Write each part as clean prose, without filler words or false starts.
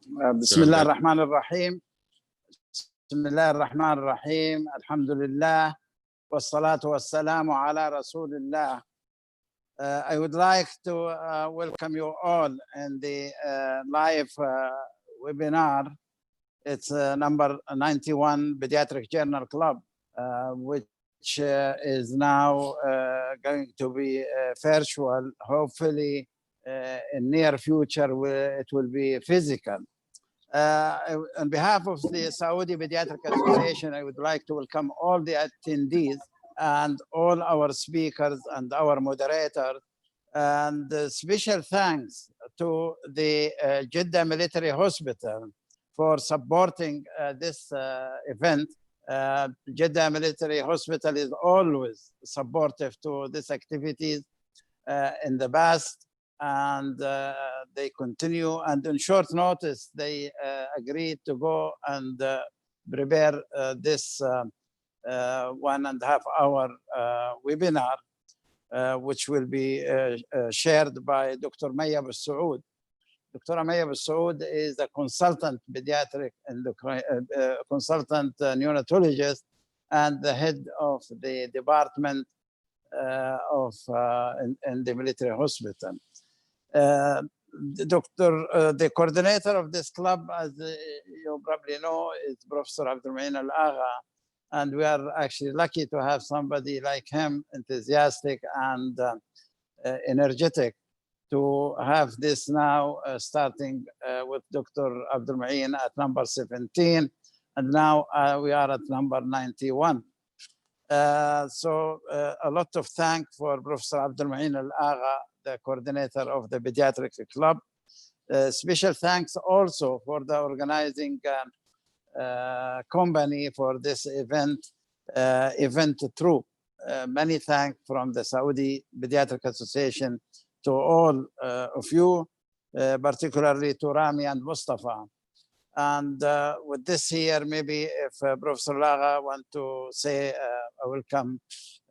بسم الله الرحمن الرحيم. بسم الله الرحمن الرحيم. الحمد لله والصلاة والسلام على رسول الله. I would like to welcome you all in the live webinar. It's number 91 Pediatric Journal Club, which is now going to be virtual. Hopefully, in near future, it will be physical. On behalf of the Saudi Pediatric Association, I would like to welcome all the attendees and all our speakers and our moderators. And special thanks to the Jeddah Military Hospital for supporting this event. Jeddah Military Hospital is always supportive to these activities in the past, and they continue. And on short notice, they agreed to go and prepare this 1.5 hour webinar, which will be shared by Dr. Maya Bls Saud. Dr. Maya Bls Saud is a consultant pediatric consultant neonatologist and the head of the department in the military hospital. The coordinator of this club, as you probably know, is Professor Abdul Agha, and we are actually lucky to have somebody like him, enthusiastic and energetic, to have this now starting with Dr. Abdul Mu'in at number 17, and now we are at number 91. So a lot of thanks for Professor Abdul Mu'in Agha, the coordinator of the Pediatric Club. Special thanks also for the organizing company for this event, Event Tرووب. Many thanks from the Saudi Pediatric Association to all of you, particularly to Rami and Mustafa. And with this here, maybe if Professor Agha want to say a welcome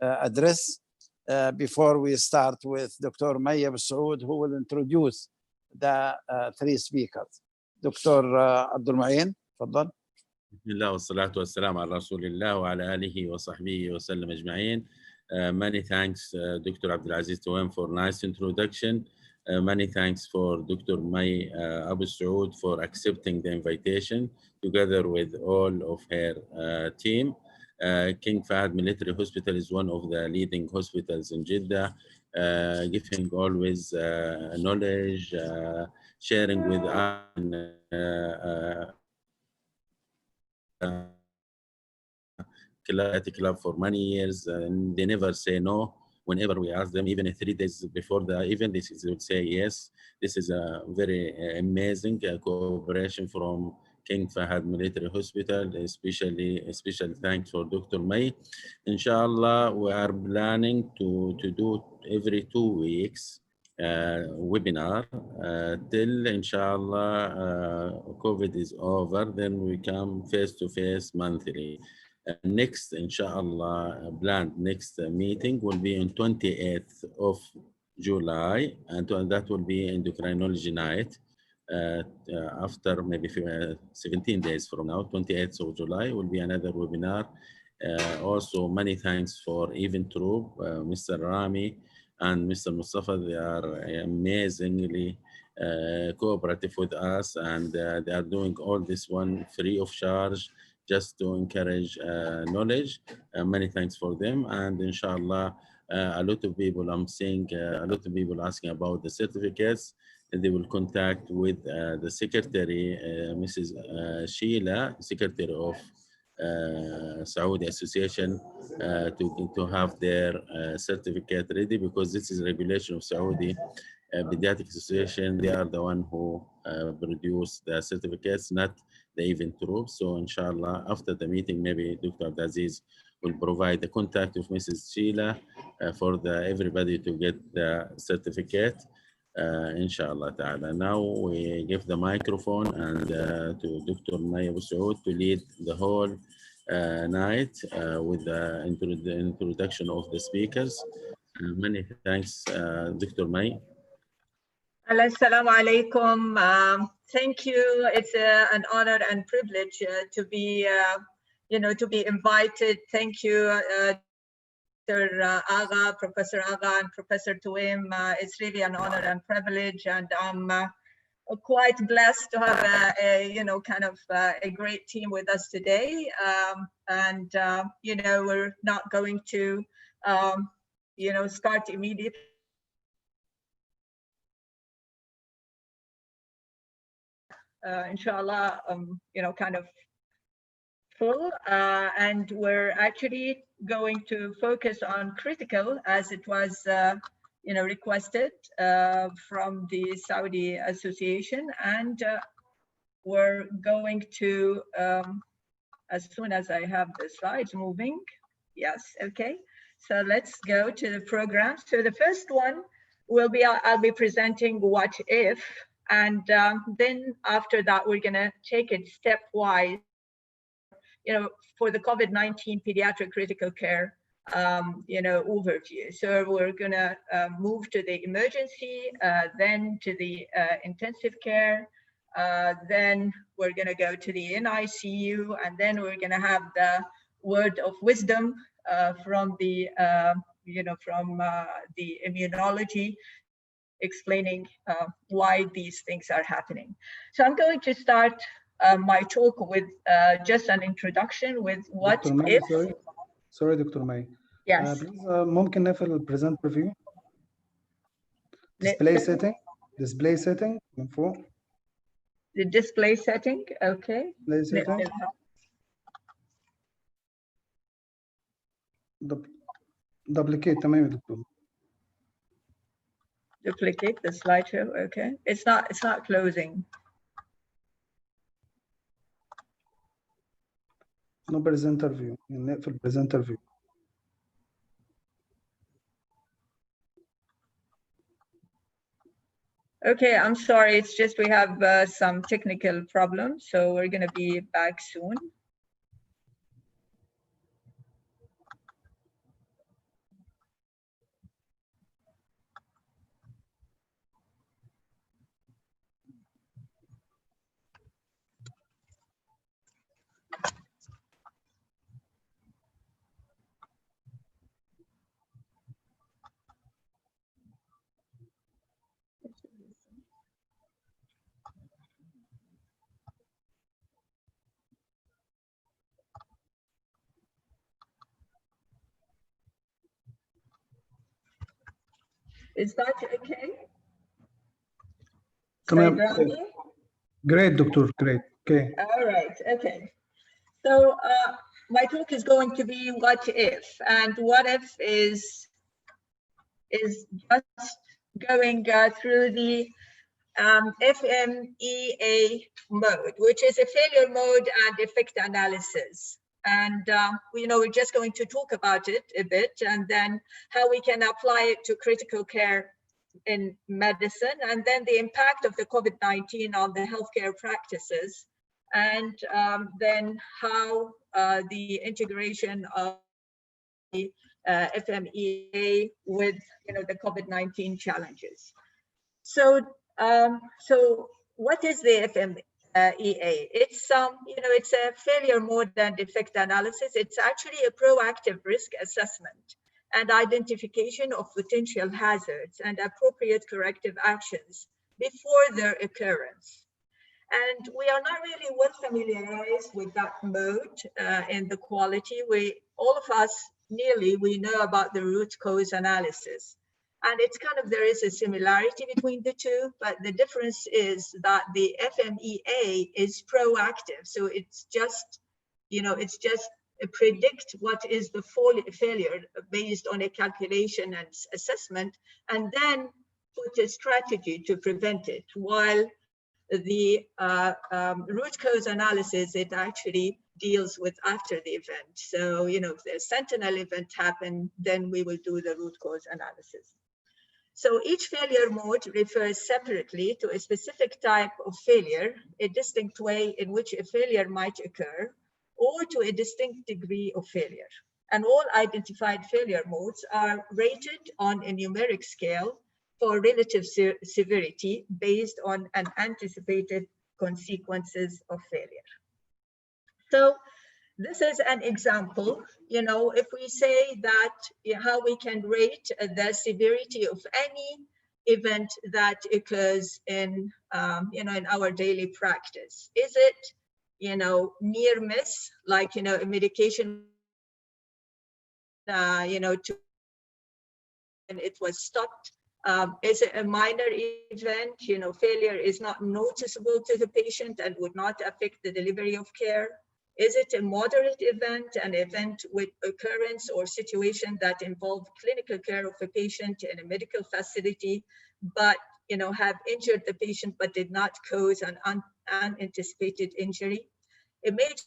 address before we start with Dr. Maya Bls Saud, who will introduce the three speakers. Dr. Abdul Mu'in, تفضل. بسم الله والصلاة والسلام على رسول الله وعلى آله وصحبه وسلم أجمعين. Many thanks, Dr. Abdulaziz Touam, for nice introduction. Many thanks for Dr. Maya Bls Saud for accepting the invitation together with all of her team. King Fahd Military Hospital is one of the leading hospitals in Jeddah, giving always knowledge, sharing with us. Club for many years, and they never say no. Whenever we ask them, even 3 days before the event, they would say yes. This is a very amazing cooperation from King Fahd Military Hospital, especially a special thanks for Dr. May. Inshallah, we are planning to do every 2 weeks webinar till inshallah COVID is over, then we come face-to-face monthly. Next, inshallah, planned next meeting will be on 28th of July, and that will be endocrinology night. After maybe 17 days from now, 28th of July will be another webinar. Also, many thanks for Eivent Tróob, Mr. Rami and Mr. Mustafa. They are amazingly cooperative with us, and they are doing all this one free of charge, just to encourage knowledge. Many thanks for them. And inshallah, a lot of people, I'm seeing a lot of people asking about the certificates. They will contact with the secretary, Mrs. Sheila, secretary of Saudi Association, to have their certificate ready, because this is regulation of Saudi Pediatric Association. They are the one who produce the certificates, not the Eivent Tróob. So inshallah, after the meeting, maybe Dr. Abdulaziz will provide the contact of Mrs. Sheila for everybody to get the certificate. Inshallah ta'ala. Now we give the microphone and to Dr. Maya Bls Saud to lead the whole night with the introduction of the speakers. Many thanks, Dr. May. Assalamu alaikum. Thank you. It's an honor and privilege to be, to be invited. Thank you, Dr. Aga, Professor Aga, and Professor Tuim. It's really an honor and privilege, and I'm quite blessed to have a great team with us today. We're not going to, start immediately. Inshallah, kind of full, and we're actually going to focus on critical, as it was, requested from the Saudi Association, and we're going to, as soon as I have the slides moving, yes, okay. So let's go to the program. So the first one will be, I'll be presenting what if. And then after that, we're going to take it stepwise, for the COVID-19 pediatric critical care, overview. So we're going to move to the emergency, then to the intensive care, then we're going to go to the NICU, and then we're going to have the word of wisdom from the, the immunology, explaining why these things are happening. So I'm going to start my talk with just an introduction with what Dr. May, if. Sorry, Dr. May. Yes. Please, ممكن نقفل البريزنت ريفيو. Display setting من فوق. The display setting, okay. Display setting. Duplicate تمام يا دكتور. Duplicate the slideshow, okay. It's not closing. No presenter view. نقفل presenter view. Okay, I'm sorry. It's just we have some technical problems, so we're going to be back soon. Is that okay? Great, Doctor. Great. Okay. All right. Okay. So my talk is going to be what if, and what if is just going through the FMEA mode, which is a failure mode and effect analysis. And we're just going to talk about it a bit, and then how we can apply it to critical care in medicine, and then the impact of the COVID-19 on the healthcare practices, and then how the integration of the FMEA with the COVID-19 challenges. So what is the FMEA? It's it's a failure mode and effect analysis. It's actually a proactive risk assessment and identification of potential hazards and appropriate corrective actions before their occurrence. And we are not really well familiarized with that mode in the quality. All of us nearly, we know about the root cause analysis. And it's there is a similarity between the two, but the difference is that the FMEA is proactive. So it's just, it's just predict what is the failure based on a calculation and assessment, and then put a strategy to prevent it. While the root cause analysis, it actually deals with after the event. So, if the sentinel event happened, then we will do the root cause analysis. So each failure mode refers separately to a specific type of failure, a distinct way in which a failure might occur, or to a distinct degree of failure. And all identified failure modes are rated on a numeric scale for relative severity based on an anticipated consequences of failure. So this is an example, you know, if we say that how we can rate the severity of any event that occurs in, you know, in our daily practice. Is it, you know, near miss, like, you know, a medication, you know, and it was stopped? Is it a minor event? You know, failure is not noticeable to the patient and would not affect the delivery of care. Is it a moderate event, an event with occurrence or situation that involved clinical care of a patient in a medical facility, but, you know, have injured the patient but did not cause an unanticipated injury? A major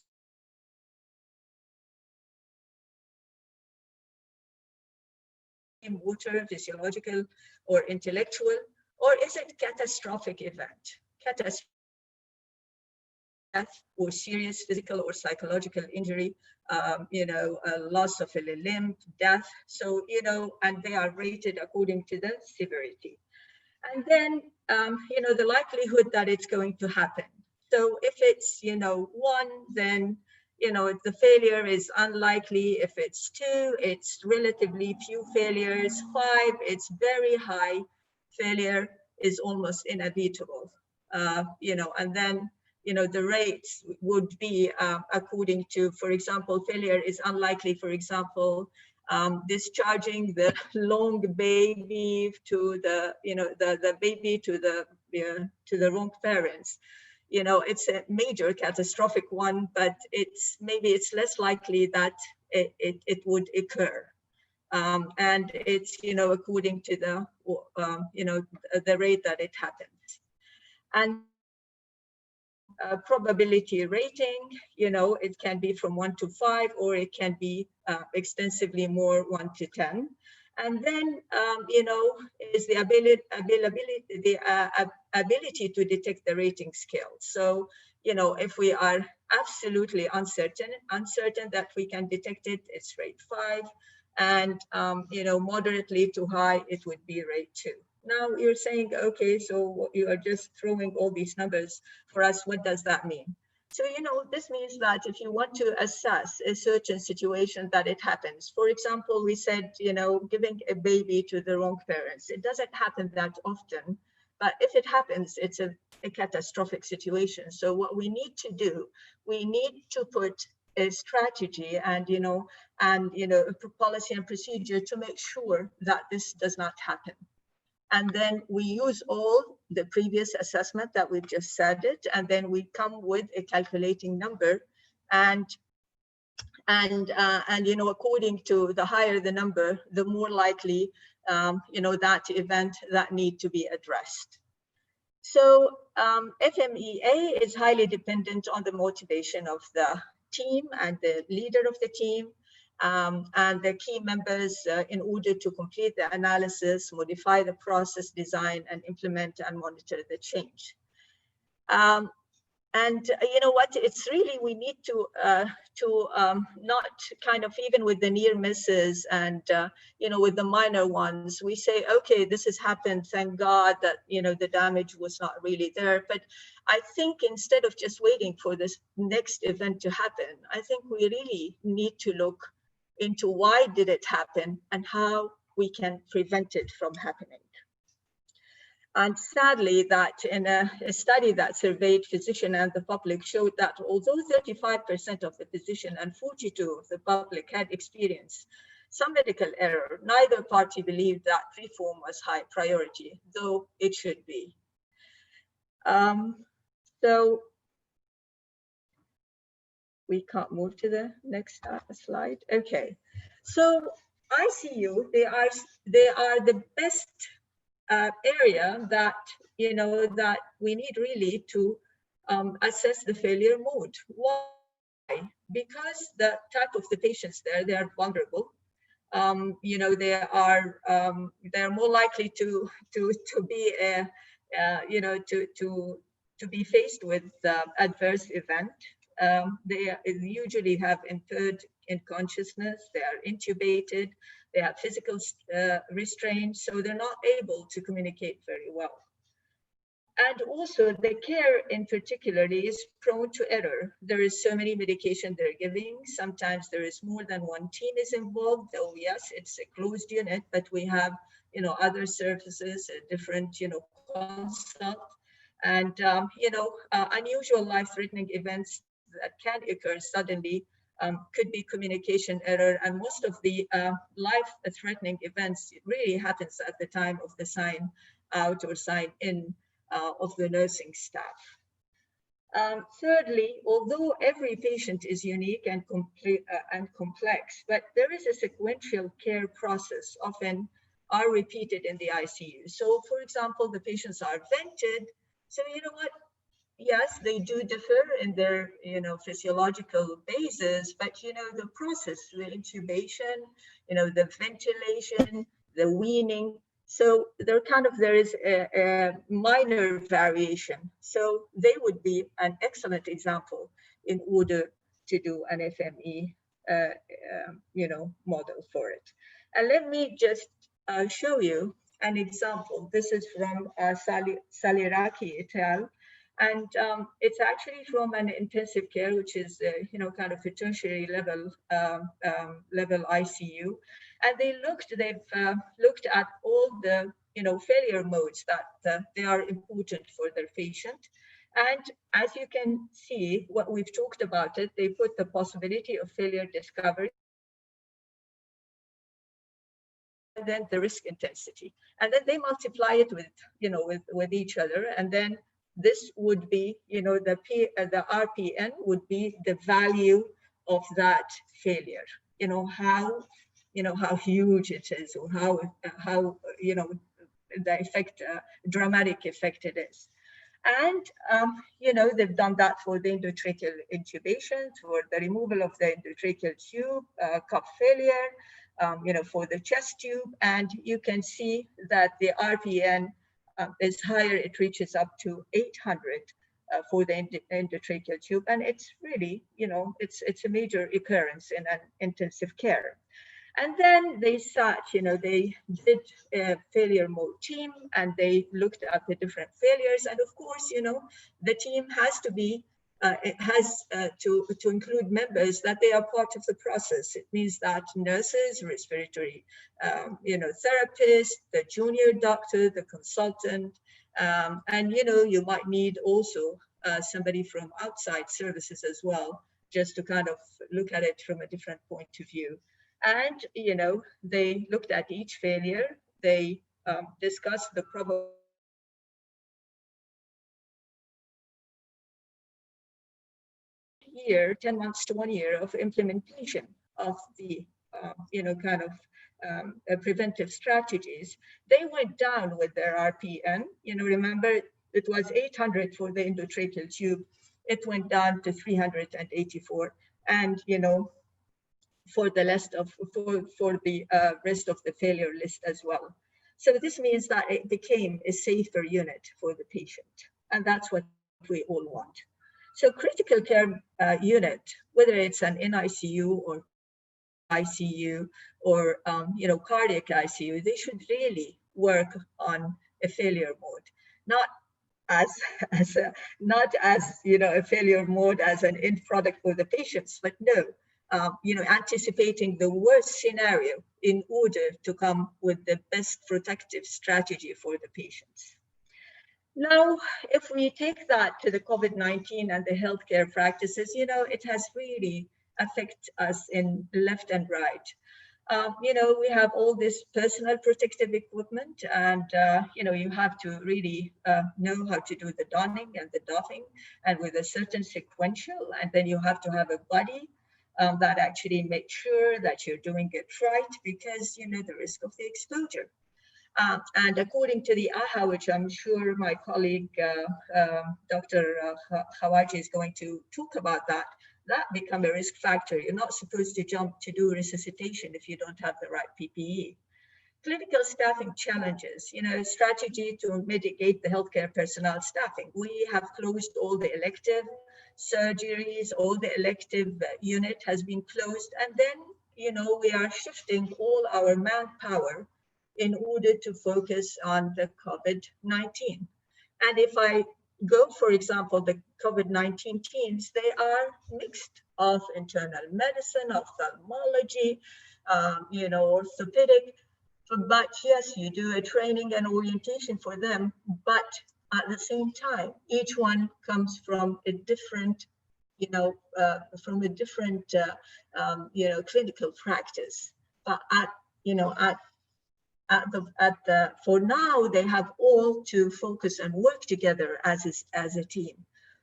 motor, physiological, or intellectual, or is it catastrophic event? Catastrophic death or serious physical or psychological injury, you know, a loss of a limb, death. So, you know, and they are rated according to the severity. And then, you know, the likelihood that it's going to happen. So if it's, you know, 1, then, you know, the failure is unlikely. If it's 2, it's relatively few failures. 5, it's very high. Failure is almost inevitable, you know, and then, you know, the rates would be according to, for example, failure is unlikely, for example, discharging the long baby to the, you know, the baby to the wrong parents. You know, it's a major catastrophic one, but maybe it's less likely that it would occur. And it's, you know, according to the, you know, the rate that it happens. And probability rating, you know, it can be from 1 to 5, or it can be extensively more 1 to 10. And then, you know, is the ability to detect the rating scale. So, you know, if we are absolutely uncertain that we can detect it, it's rate 5. And, you know, moderately to high, it would be rate 2. Now you're saying, okay, so you are just throwing all these numbers for us. What does that mean? So, you know, this means that if you want to assess a certain situation that it happens, for example, we said, you know, giving a baby to the wrong parents, it doesn't happen that often, but if it happens, it's a catastrophic situation. So what we need to do, we need to put a strategy and, you know, a policy and procedure to make sure that this does not happen. And then we use all the previous assessment that we've just said it, and then we come with a calculating number, and you know, according to the higher the number, the more likely you know, that event that need to be addressed. So FMEA is highly dependent on the motivation of the team and the leader of the team. And the key members in order to complete the analysis, modify the process design, and implement and monitor the change. And you know what, it's really, we need to not kind of, even with the near misses and you know, with the minor ones, we say, okay, this has happened, thank God that, you know, the damage was not really there. But I think instead of just waiting for this next event to happen, I think we really need to look into why did it happen and how we can prevent it from happening. And sadly, that in a study that surveyed physicians and the public showed that although 35% of the physician and 42% of the public had experienced some medical error, neither party believed that reform was high priority, though it should be. So we can't move to the next slide. Okay, so ICU, they are the best area that, you know, that we need really to assess the failure mode. Why? Because the type of the patients there, they are vulnerable. You know, they are more likely to be you know, to be faced with adverse event. They usually have impaired in consciousness, they are intubated, they have physical restraint, so they're not able to communicate very well. And also the care in particularly is prone to error. There is so many medication they're giving. Sometimes there is more than one team is involved, though yes, it's a closed unit, but we have, you know, other services, different, you know, consult, and, you know, unusual life-threatening events that can occur suddenly could be communication error, and most of the life-threatening events really happens at the time of the sign out or sign in of the nursing staff. Thirdly, although every patient is unique and complex, but there is a sequential care process often are repeated in the ICU. So for example, the patients are vented. So you know what? Yes, they do differ in their, you know, physiological basis, but you know, the process, the intubation, you know, the ventilation, the weaning, so there is a minor variation. So they would be an excellent example in order to do an FME, you know, model for it. And let me just show you an example. This is from Saliraki et al. And it's actually from an intensive care, which is, you know, kind of a tertiary level ICU. And they've looked at all the, you know, failure modes that they are important for their patient. And as you can see, what we've talked about it, they put the possibility of failure discovery, and then the risk intensity. And then they multiply it with, you know, with each other. And then this would be, you know, the RPN would be the value of that failure. You know how huge it is, or how you know, the effect, dramatic effect it is. And you know, they've done that for the endotracheal intubation, for the removal of the endotracheal tube, cup failure, you know, for the chest tube, and you can see that the RPN is higher. It reaches up to 800 for the endotracheal tube, and it's really, you know, it's a major occurrence in an intensive care. And then they sat, you know, they did a failure mode team, and they looked at the different failures. And of course, you know, the team has to be, it has to include members that they are part of the process. It means that nurses, respiratory, you know, therapists, the junior doctor, the consultant, and, you know, you might need also somebody from outside services as well, just to kind of look at it from a different point of view. And, you know, they looked at each failure. They discussed the probable year, 10 months to 1 year of implementation of the, you know, kind of preventive strategies. They went down with their RPN. You know, remember, it was 800 for the endotracheal tube. It went down to 384. And, you know, for the rest of the failure list as well. So this means that it became a safer unit for the patient, and that's what we all want. So critical care unit, whether it's an NICU or ICU or you know, cardiac ICU, they should really work on a failure mode, not as you know, a failure mode as an end product for the patients, but no. You know, anticipating the worst scenario in order to come with the best protective strategy for the patients. Now, if we take that to the COVID-19 and the healthcare practices, you know, it has really affected us in left and right. You know, we have all this personal protective equipment, and you know, you have to really know how to do the donning and the doffing, and with a certain sequential, and then you have to have a buddy that actually makes sure that you're doing it right, because, you know, the risk of the exposure. And according to the AHA, which I'm sure my colleague, Dr. Khawaji is going to talk about that become a risk factor. You're not supposed to jump to do resuscitation if you don't have the right PPE. Clinical staffing challenges, you know, strategy to mitigate the healthcare personnel staffing. We have closed all the elective surgeries, all the elective unit has been closed. And then, you know, we are shifting all our manpower in order to focus on the COVID-19. And if I go, for example, the COVID-19 teams, they are mixed of internal medicine, ophthalmology, you know, orthopedic. But yes, you do a training and orientation for them, but at the same time, each one comes from a different, you know, you know, clinical practice. But for now, they have all to focus and work together as a team.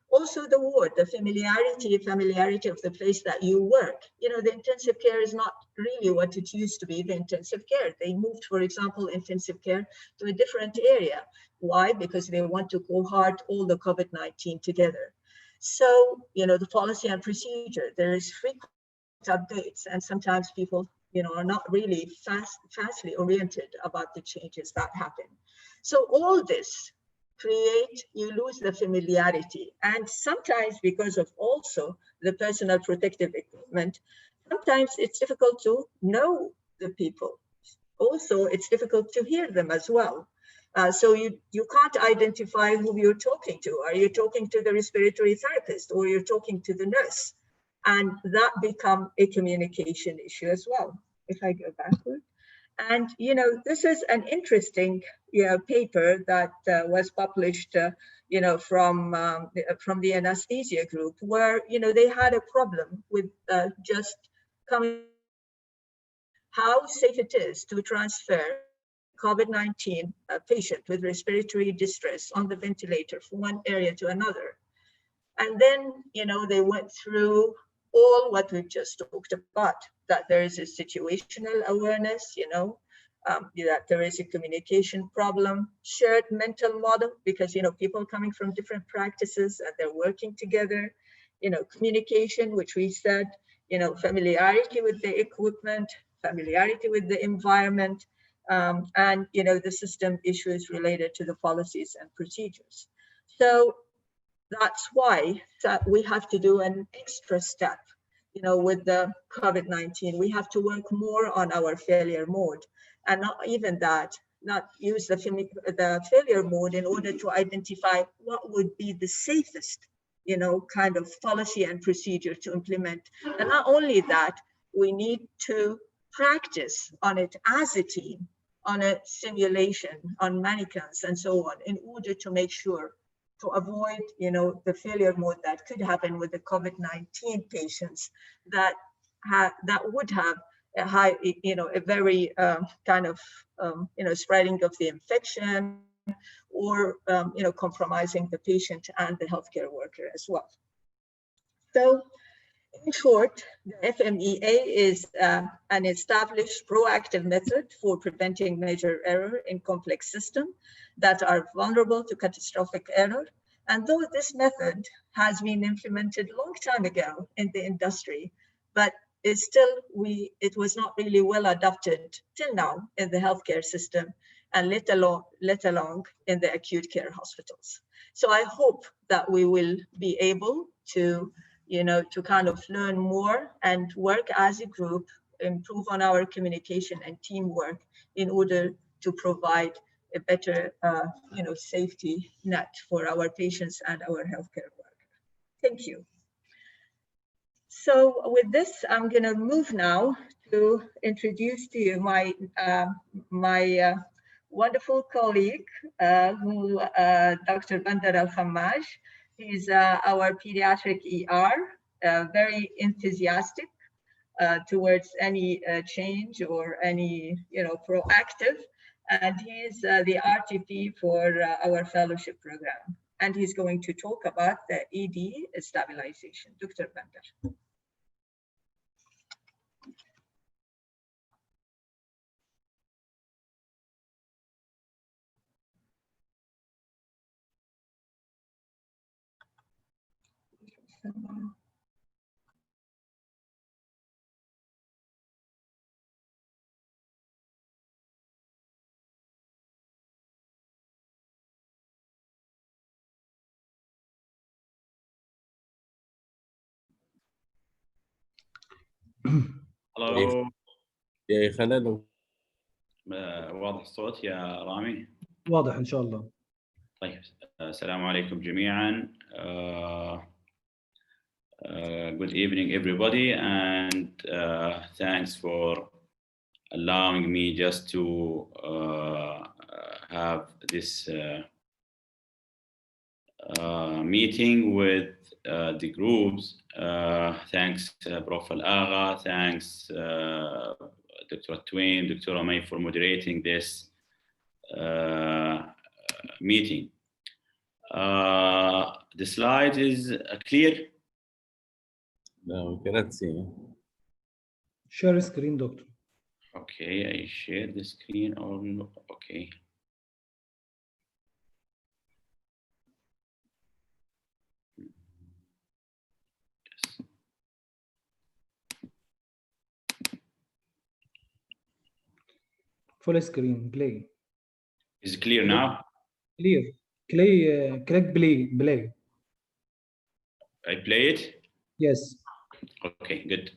Also the ward, the familiarity of the place that you work. You know, the intensive care is not really what it used to be, the intensive care. They moved, for example, intensive care to a different area. Why? Because they want to cohort all the COVID-19 together. So, you know, the policy and procedure, there is frequent updates, and sometimes people, you know, are not really fastly oriented about the changes that happen. So all this you lose the familiarity, and sometimes because of also the personal protective equipment, sometimes it's difficult to know the people. Also, it's difficult to hear them as well. So you can't identify who you're talking to. Are you talking to the respiratory therapist, or you're talking to the nurse? And that become a communication issue as well. If I go backward. And, you know, this is an interesting, you know, paper that was published, you know, from the anesthesia group, where, you know, they had a problem with just coming, how safe it is to transfer COVID-19 patient with respiratory distress on the ventilator from one area to another. And then, you know, they went through all what we've just talked about, that there is a situational awareness, you know, that there is a communication problem, shared mental model, because, you know, people coming from different practices and they're working together, you know, communication, which we said, you know, familiarity with the equipment, familiarity with the environment, and, you know, the system issues related to the policies and procedures. So that's why we have to do an extra step, you know, with the COVID-19. We have to work more on our failure mode, and not even that, not use the failure mode in order to identify what would be the safest, you know, kind of policy and procedure to implement. And not only that, we need to practice on it as a team, on a simulation, on mannequins and so on, in order to make sure to avoid, you know, the failure mode that could happen with the COVID-19 patients that would have a high, you know, a very kind of, you know, spreading of the infection, or, you know, compromising the patient and the healthcare worker as well. So in short, the FMEA is an established proactive method for preventing major error in complex systems that are vulnerable to catastrophic error. And though this method has been implemented a long time ago in the industry, but it was not really well adopted till now in the healthcare system, and let alone in the acute care hospitals. So I hope that we will be able to, you know, to kind of learn more and work as a group, improve on our communication and teamwork in order to provide a better, you know, safety net for our patients and our healthcare workers. Thank you. So with this, I'm going to move now to introduce to you my wonderful colleague, Dr. Bandar Al-Khammaj. He's our pediatric ER, very enthusiastic towards any change or any, you know, proactive. And he's the RTP for our fellowship program. And he's going to talk about the ED stabilization. Dr. Bandar. Hello. يا خلال واضح الصوت يا رامي؟ واضح ان شاء الله. طيب السلام عليكم جميعا. Good evening everybody, and thanks for allowing me just to have this meeting with the groups. Thanks Prof. Al-Agha, thanks Dr. Twain, Dr. May for moderating this meeting. The slide is clear? No, we cannot see. Share screen, doctor. Okay, I share the screen or no? Okay. Full screen, play. Is it clear now? Clear. Click play. I play it? Yes. Okay, good.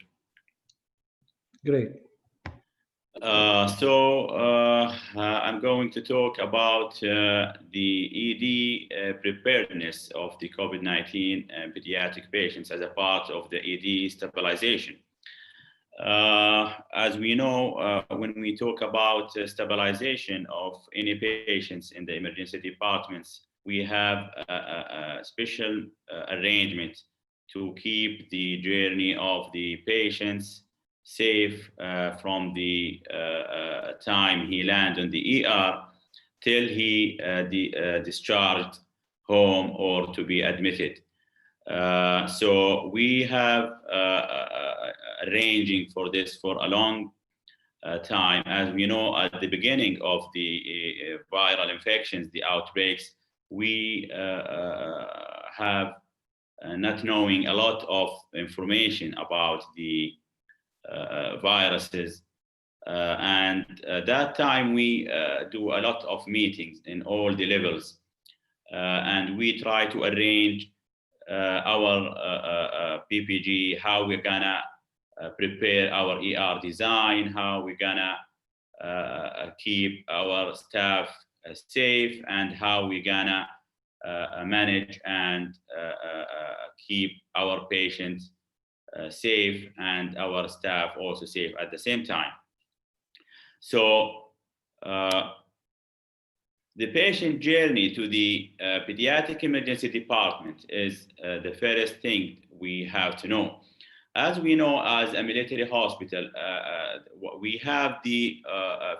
Great. I'm going to talk about the ED preparedness of the COVID-19 pediatric patients as a part of the ED stabilization. As we know, when we talk about stabilization of any patients in the emergency departments, we have a special arrangement to keep the journey of the patients safe from the time he lands on the ER till he discharged home or to be admitted. So we have arranging for this for a long time. As we know, at the beginning of the viral infections, the outbreaks, we have not knowing a lot of information about the viruses. And at that time, we do a lot of meetings in all the levels. And we try to arrange our PPG, how we're gonna prepare our ER design, how we're gonna keep our staff safe, and how we're gonna manage and keep our patients safe and our staff also safe at the same time. So the patient journey to the pediatric emergency department is the first thing we have to know. As we know, as a military hospital, we have the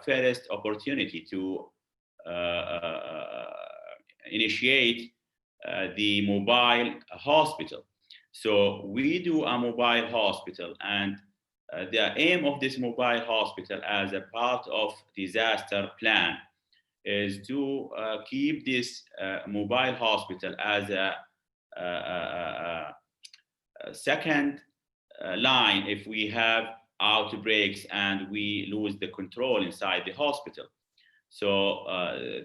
first opportunity to initiate the mobile hospital. So we do a mobile hospital, and the aim of this mobile hospital as a part of disaster plan is to keep this mobile hospital as a second line if we have outbreaks and we lose the control inside the hospital. So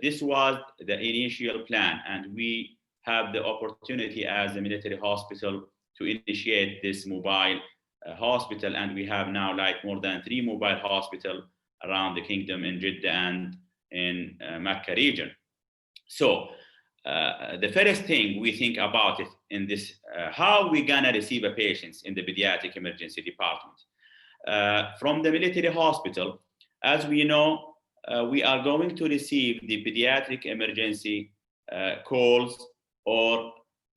this was the initial plan, and we have the opportunity as a military hospital to initiate this mobile hospital, and we have now like more than 3 mobile hospitals around the kingdom in Jeddah and in Mecca region. So the first thing we think about it in this, how we gonna receive a patients in the pediatric emergency department. From the military hospital, as we know, we are going to receive the pediatric emergency calls, or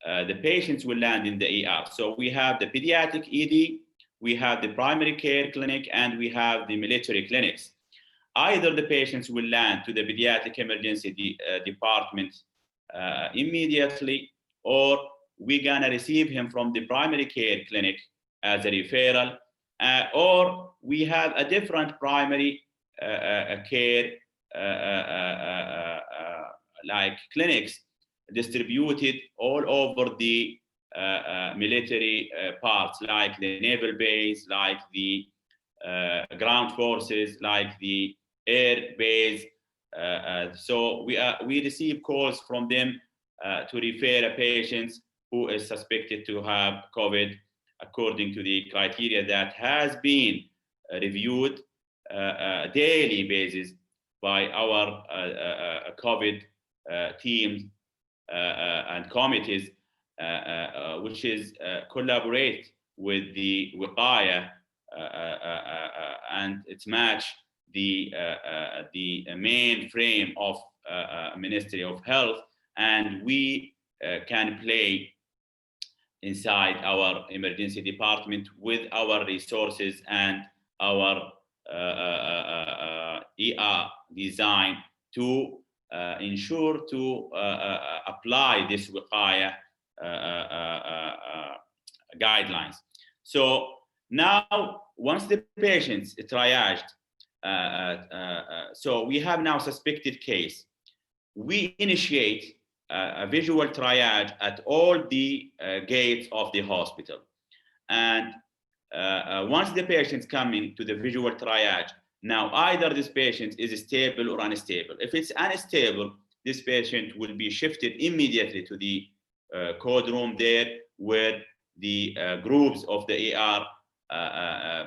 the patients will land in the ER. So we have the pediatric ED, we have the primary care clinic, and we have the military clinics. Either the patients will land to the pediatric emergency department immediately, or we're gonna receive him from the primary care clinic as a referral, or we have a different primary care like clinics distributed all over the military parts, like the naval base, like the ground forces, like the air base. So we receive calls from them to refer a patient who is suspected to have COVID according to the criteria that has been reviewed daily basis by our COVID teams and committees, which is collaborate with the wiqaya and it's match the main frame of Ministry of Health, and we can play inside our emergency department with our resources and our ER design to ensure to apply this wiqaya guidelines. So now, once the patient's triaged, so we have now suspected case, we initiate a visual triage at all the gates of the hospital. And once the patient's coming to the visual triage, now either this patient is stable or unstable. If it's unstable, this patient will be shifted immediately to the code room there, where the groups of the ER,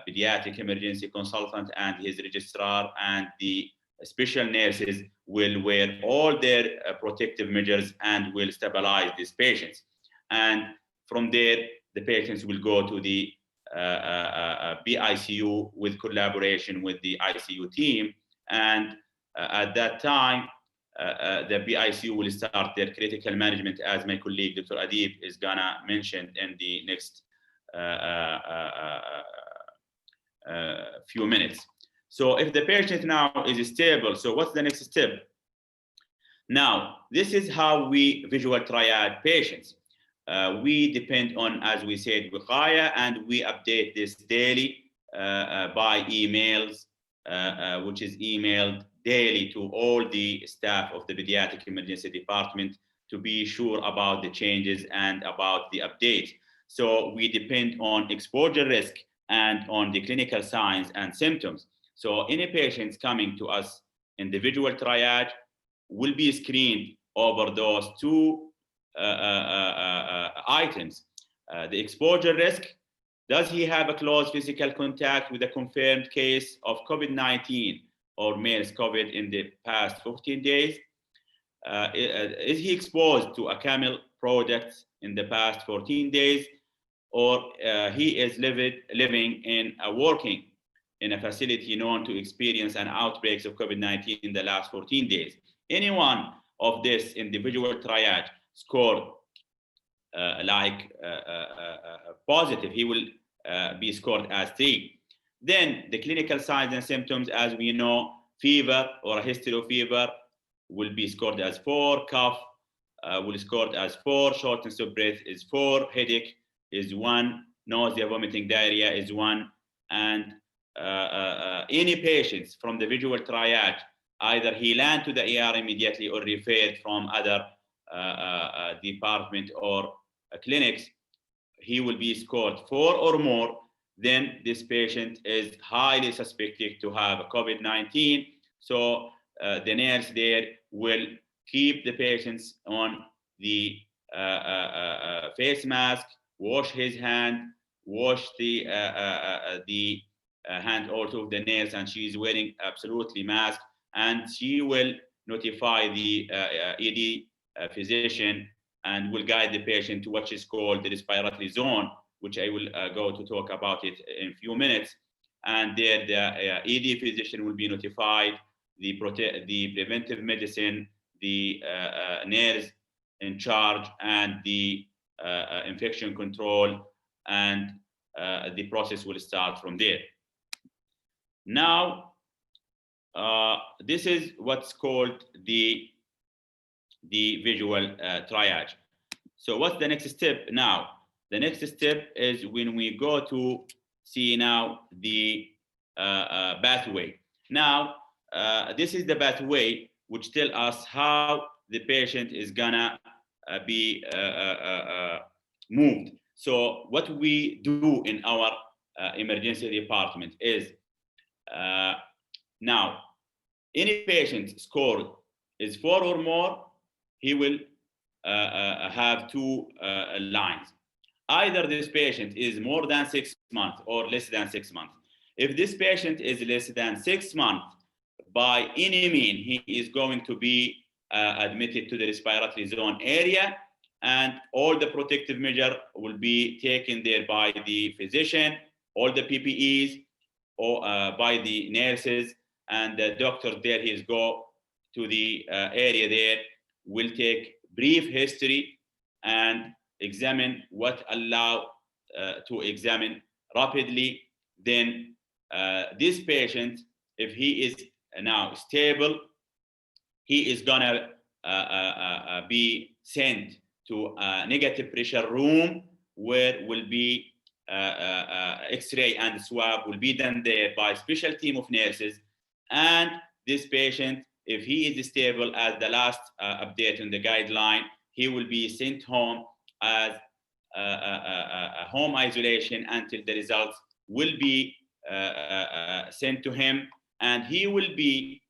pediatric emergency consultant and his registrar and the special nurses will wear all their protective measures and will stabilize these patients. And from there, the patients will go to the BICU with collaboration with the ICU team. And at that time, the BICU will start their critical management, as my colleague, Dr. Adib, is gonna mention in the next few minutes. So if the patient now is stable, so what's the next step? Now, this is how we visual triage patients. We depend on, as we said, wiqaya, and we update this daily by emails, which is emailed daily to all the staff of the pediatric emergency department to be sure about the changes and about the updates. So we depend on exposure risk and on the clinical signs and symptoms. So any patients coming to us in the visual triage will be screened over those two items. The exposure risk, does he have a close physical contact with a confirmed case of COVID-19 or MERS COVID in the past 14 days? Is he exposed to a camel product in the past 14 days? Or he is living in a working in a facility known to experience an outbreak of COVID-19 in the last 14 days. Any one of this individual triage scored positive, he will be scored as 3. Then the clinical signs and symptoms, as we know, fever or a history of fever will be scored as 4, cough will be scored as 4, shortness of breath is 4, headache is 1, nausea, vomiting, diarrhea is 1, and any patients from the visual triage, either he land to the ER immediately or referred from other department or clinics, he will be scored 4 or more. Then this patient is highly suspected to have COVID-19. So the nurse there will keep the patients on the face mask, wash his hand, wash the hand also of the nurse, and she's wearing absolutely mask, and she will notify the ED physician and will guide the patient to what is called the respiratory zone, which I will go to talk about it in a few minutes. And there the ED physician will be notified, the preventive medicine, the nurse in charge, and the infection control, and the process will start from there. Now, this is what's called the visual triage. So what's the next step now? The next step is when we go to see now the pathway. Now, this is the pathway which tell us how the patient is gonna be moved. So what we do in our emergency department is now any patient scored is 4 or more, he will have 2 lines. Either this patient is more than 6 months or less than 6 months. if this patient is less than 6 months, by any mean, he is going to be admitted to the respiratory zone area, and all the protective measure will be taken there by the physician, all the PPEs, or by the nurses, and the doctor there. He's go to the area there, will take brief history and examine what allow to examine rapidly. Then this patient, if he is now stable, he is gonna be sent to a negative pressure room where will be X-ray and swab will be done there by a special team of nurses. And this patient, if he is stable as the last update in the guideline, he will be sent home as home isolation until the results will be sent to him, and he will be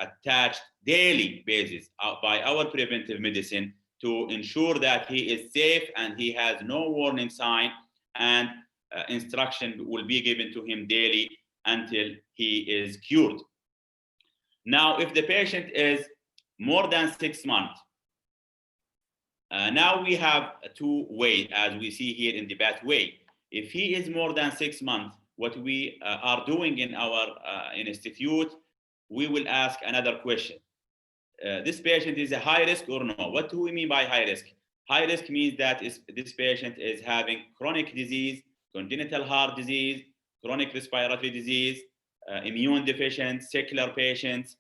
attached daily basis by our preventive medicine to ensure that he is safe and he has no warning sign, and instruction will be given to him daily until he is cured. Now, if the patient is more than 6 months, now we have 2 ways, as we see here in the pathway. If he is more than 6 months, what we are doing in our institute, we will ask another question. This patient is a high risk or no? What do we mean by high risk? High risk means that this patient is having chronic disease, congenital heart disease, chronic respiratory disease, immune deficient, secular patients,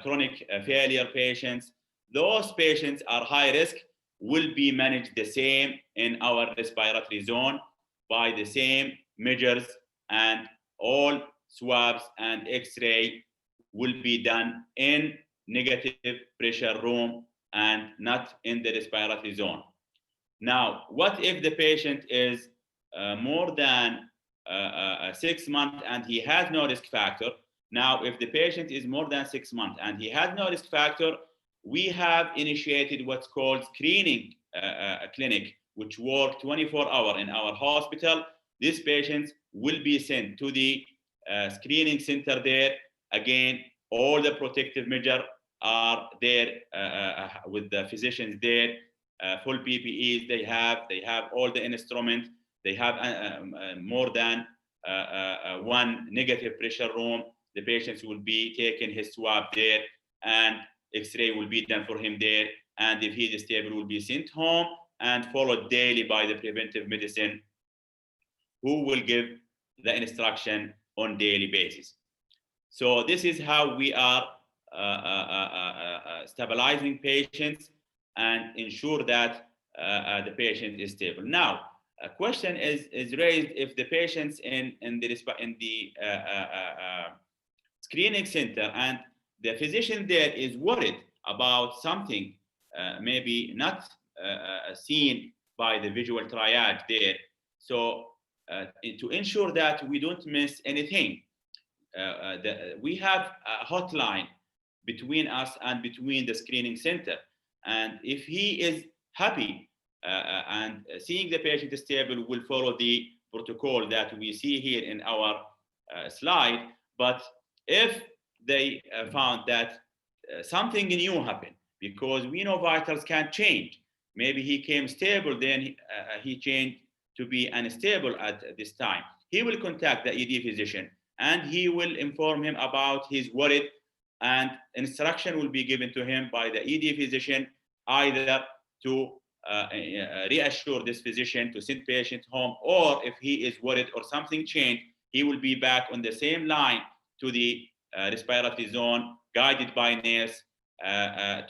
chronic failure patients. Those patients are high risk, will be managed the same in our respiratory zone by the same measures, and all swabs and X-ray will be done in negative pressure room and not in the respiratory zone. Now, what if the patient is more than 6 months and he has no risk factor? Now, if the patient is more than 6 months and he has no risk factor, we have initiated what's called screening clinic, which work 24 hours in our hospital. These patients will be sent to the screening center there. Again, all the protective measures are there with the physicians there, full PPEs they have all the instruments, they have more than 1 negative pressure room. The patients will be taken his swab there, and X-ray will be done for him there, and if he is stable, will be sent home and followed daily by the preventive medicine, who will give the instruction on daily basis. So this is how we are stabilizing patients and ensure that the patient is stable. Now, a question is raised if the patients in the screening center and the physician there is worried about something maybe not seen by the visual triage there. So to ensure that we don't miss anything, we have a hotline between us and between the screening center. And if he is happy and seeing the patient stable, will follow the protocol that we see here in our slide. But if they found that something new happened, because we know vitals can change. Maybe he came stable, then he changed to be unstable at this time. He will contact the ED physician and he will inform him about his worry, and instruction will be given to him by the ED physician, either to reassure this physician to send patient home, or if he is worried or something changed, he will be back on the same line to the respiratory zone, guided by nurse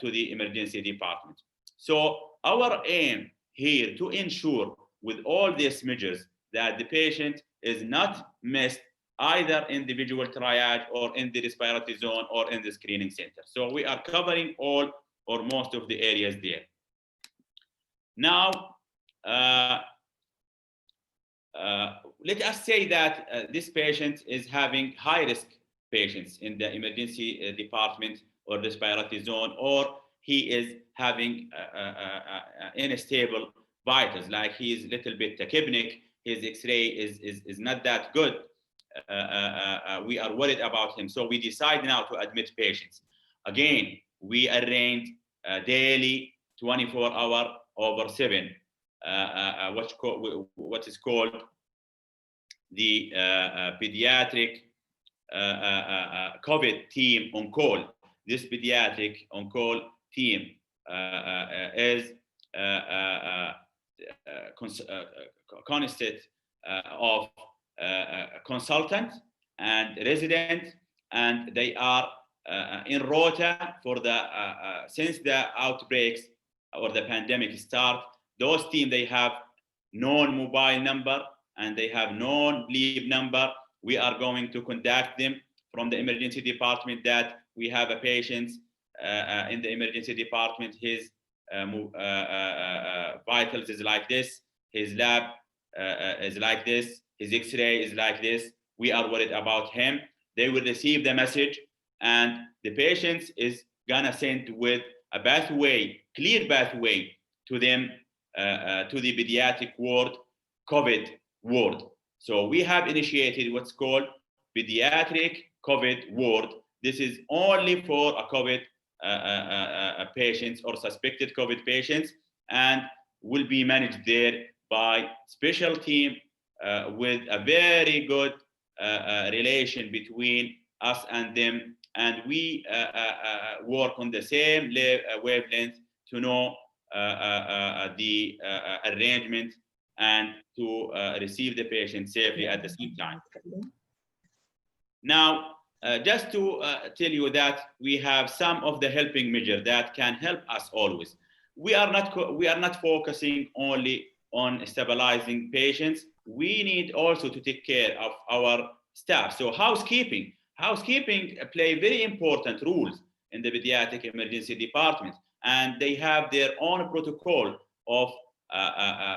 to the emergency department. So our aim here to ensure with all these measures that the patient is not missed either in the visual triage or in the respiratory zone or in the screening center. So we are covering all or most of the areas there. Now, let us say that this patient is having high risk patients in the emergency department or respiratory zone, or he is having unstable vitals, like he is a little bit tachypnic, his X-ray is not that good, we are worried about him. So we decide now to admit patients. Again, we arrange daily 24-hour over 7, what is called the pediatric COVID team on call. This pediatric on call team is consisted of consultant and resident, and they are in rota for the since the outbreaks or the pandemic start. Those team, they have known mobile number and they have known bleep number. We are going to contact them from the emergency department that we have a patient in the emergency department. His vitals is like this, his lab is like this, his X-ray is like this. We are worried about him. They will receive the message, and the patient is gonna send with a pathway, clear pathway to them to the pediatric ward, COVID ward. So we have initiated what's called pediatric COVID ward. This is only for a COVID patients or suspected COVID patients, and will be managed there by special team with a very good relation between us and them, and we work on the same wavelength to know the arrangement and to receive the patient safely at the same time. Now, just to tell you that we have some of the helping measures that can help us always. We are not focusing only on stabilizing patients. We need also to take care of our staff. So housekeeping play very important roles in the pediatric emergency department, and they have their own protocol of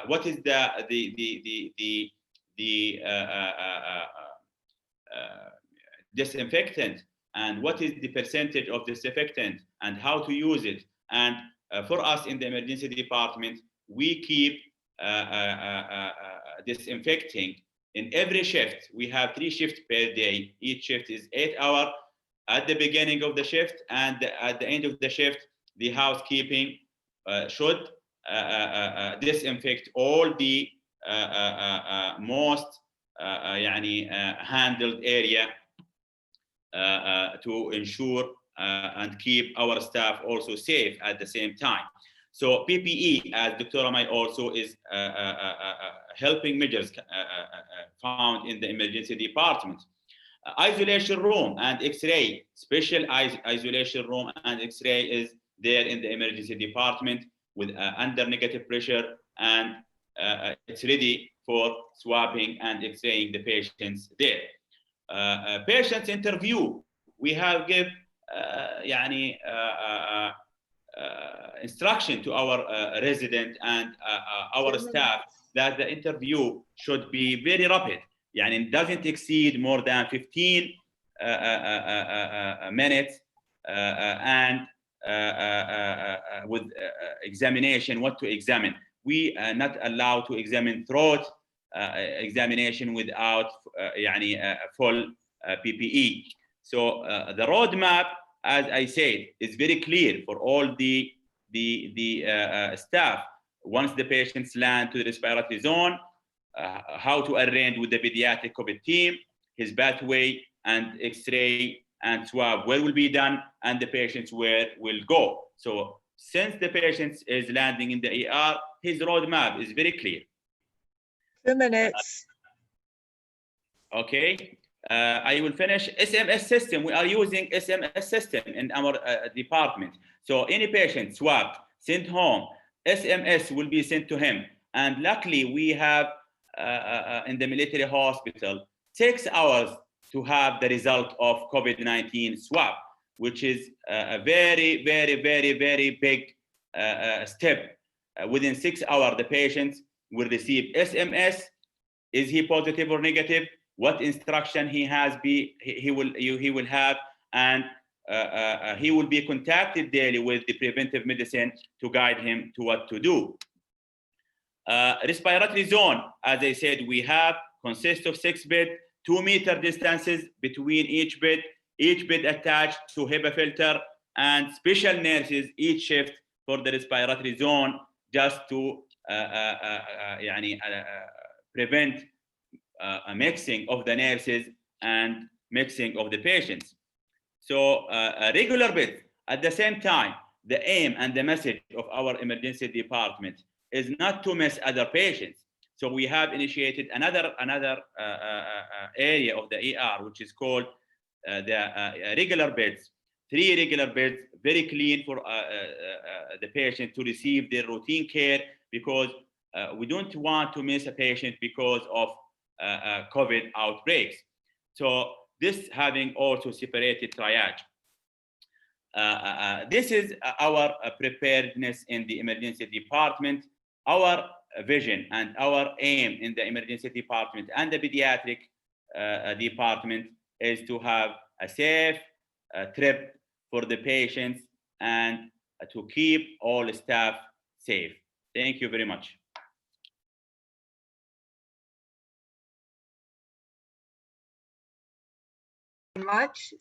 what is the disinfectant, and what is the percentage of disinfectant, and how to use it. And for us in the emergency department, we keep disinfecting in every shift. We have 3 shifts per day. Each shift is 8 hours. At the beginning of the shift and at the end of the shift, the housekeeping should disinfect all the most handled area to ensure and keep our staff also safe at the same time. So PPE, as Dr. Amay also is helping measures found in the emergency department. Isolation room and X-ray, special isolation room and X-ray is there in the emergency department with under negative pressure, and it's ready for swabbing and X-raying the patients there. Patients interview, we have give instruction to our resident and our staff that the interview should be very rapid. It doesn't exceed more than 15 minutes, and with examination, what to examine. We are not allowed to examine throat examination without full PPE. So the roadmap, as I said, is very clear for all the staff. Once the patients land to the respiratory zone, how to arrange with the pediatric COVID team, his pathway and X-ray and swab where will be done, and the patients where will go. So since the patient is landing in the ER, his roadmap is very clear. 2 minutes. Okay, I will finish. SMS system, we are using SMS system in our department. So any patient swabbed, sent home, SMS will be sent to him. And luckily we have in the military hospital 6 hours to have the result of COVID-19 swab, which is a very, very, very, very big step. Within 6 hours, the patient will receive SMS. Is he positive or negative? What instruction he will have, and he will be contacted daily with the preventive medicine to guide him to what to do. Respiratory zone, as I said, we have consists of 6 beds, 2-meter distances between each bed attached to HEPA filter, and special nurses each shift for the respiratory zone, just to prevent a mixing of the nurses and mixing of the patients. So regular beds. At the same time, the aim and the message of our emergency department is not to miss other patients. So we have initiated another area of the ER, which is called the regular beds. 3 regular beds, very clean for the patient to receive their routine care, because we don't want to miss a patient because of COVID outbreaks. So this having also separated triage. This is our preparedness in the emergency department. Our vision and our aim in the emergency department and the pediatric department is to have a safe trip for the patients and to keep all staff safe. Thank you very much.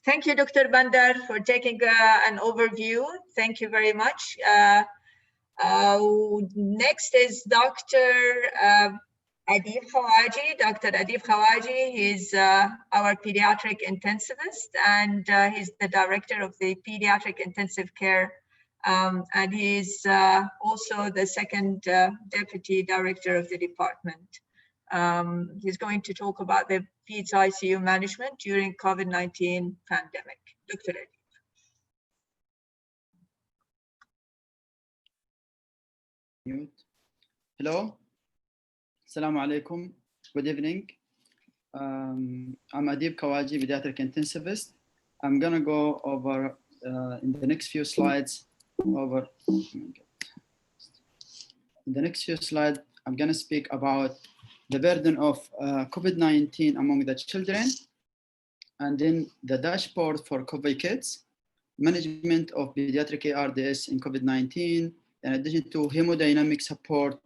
Thank you, Dr. Bandar, for taking an overview. Thank you very much. Next is Dr. Adib Khawaji. Dr. Adib Khawaji is our pediatric intensivist, and he's the director of the Pediatric Intensive Care, and he's also the second deputy director of the department. He's going to talk about the Peds ICU management during COVID-19 pandemic. Dr. Adib. Hello. Assalamu alaikum. Good evening. I'm Adib Khawaji, pediatric intensivist. I'm gonna go over in the next few slides over. In the next few slides, I'm gonna speak about the burden of COVID-19 among the children, and then the dashboard for COVID kids, management of pediatric ARDS in COVID-19, in addition to hemodynamic support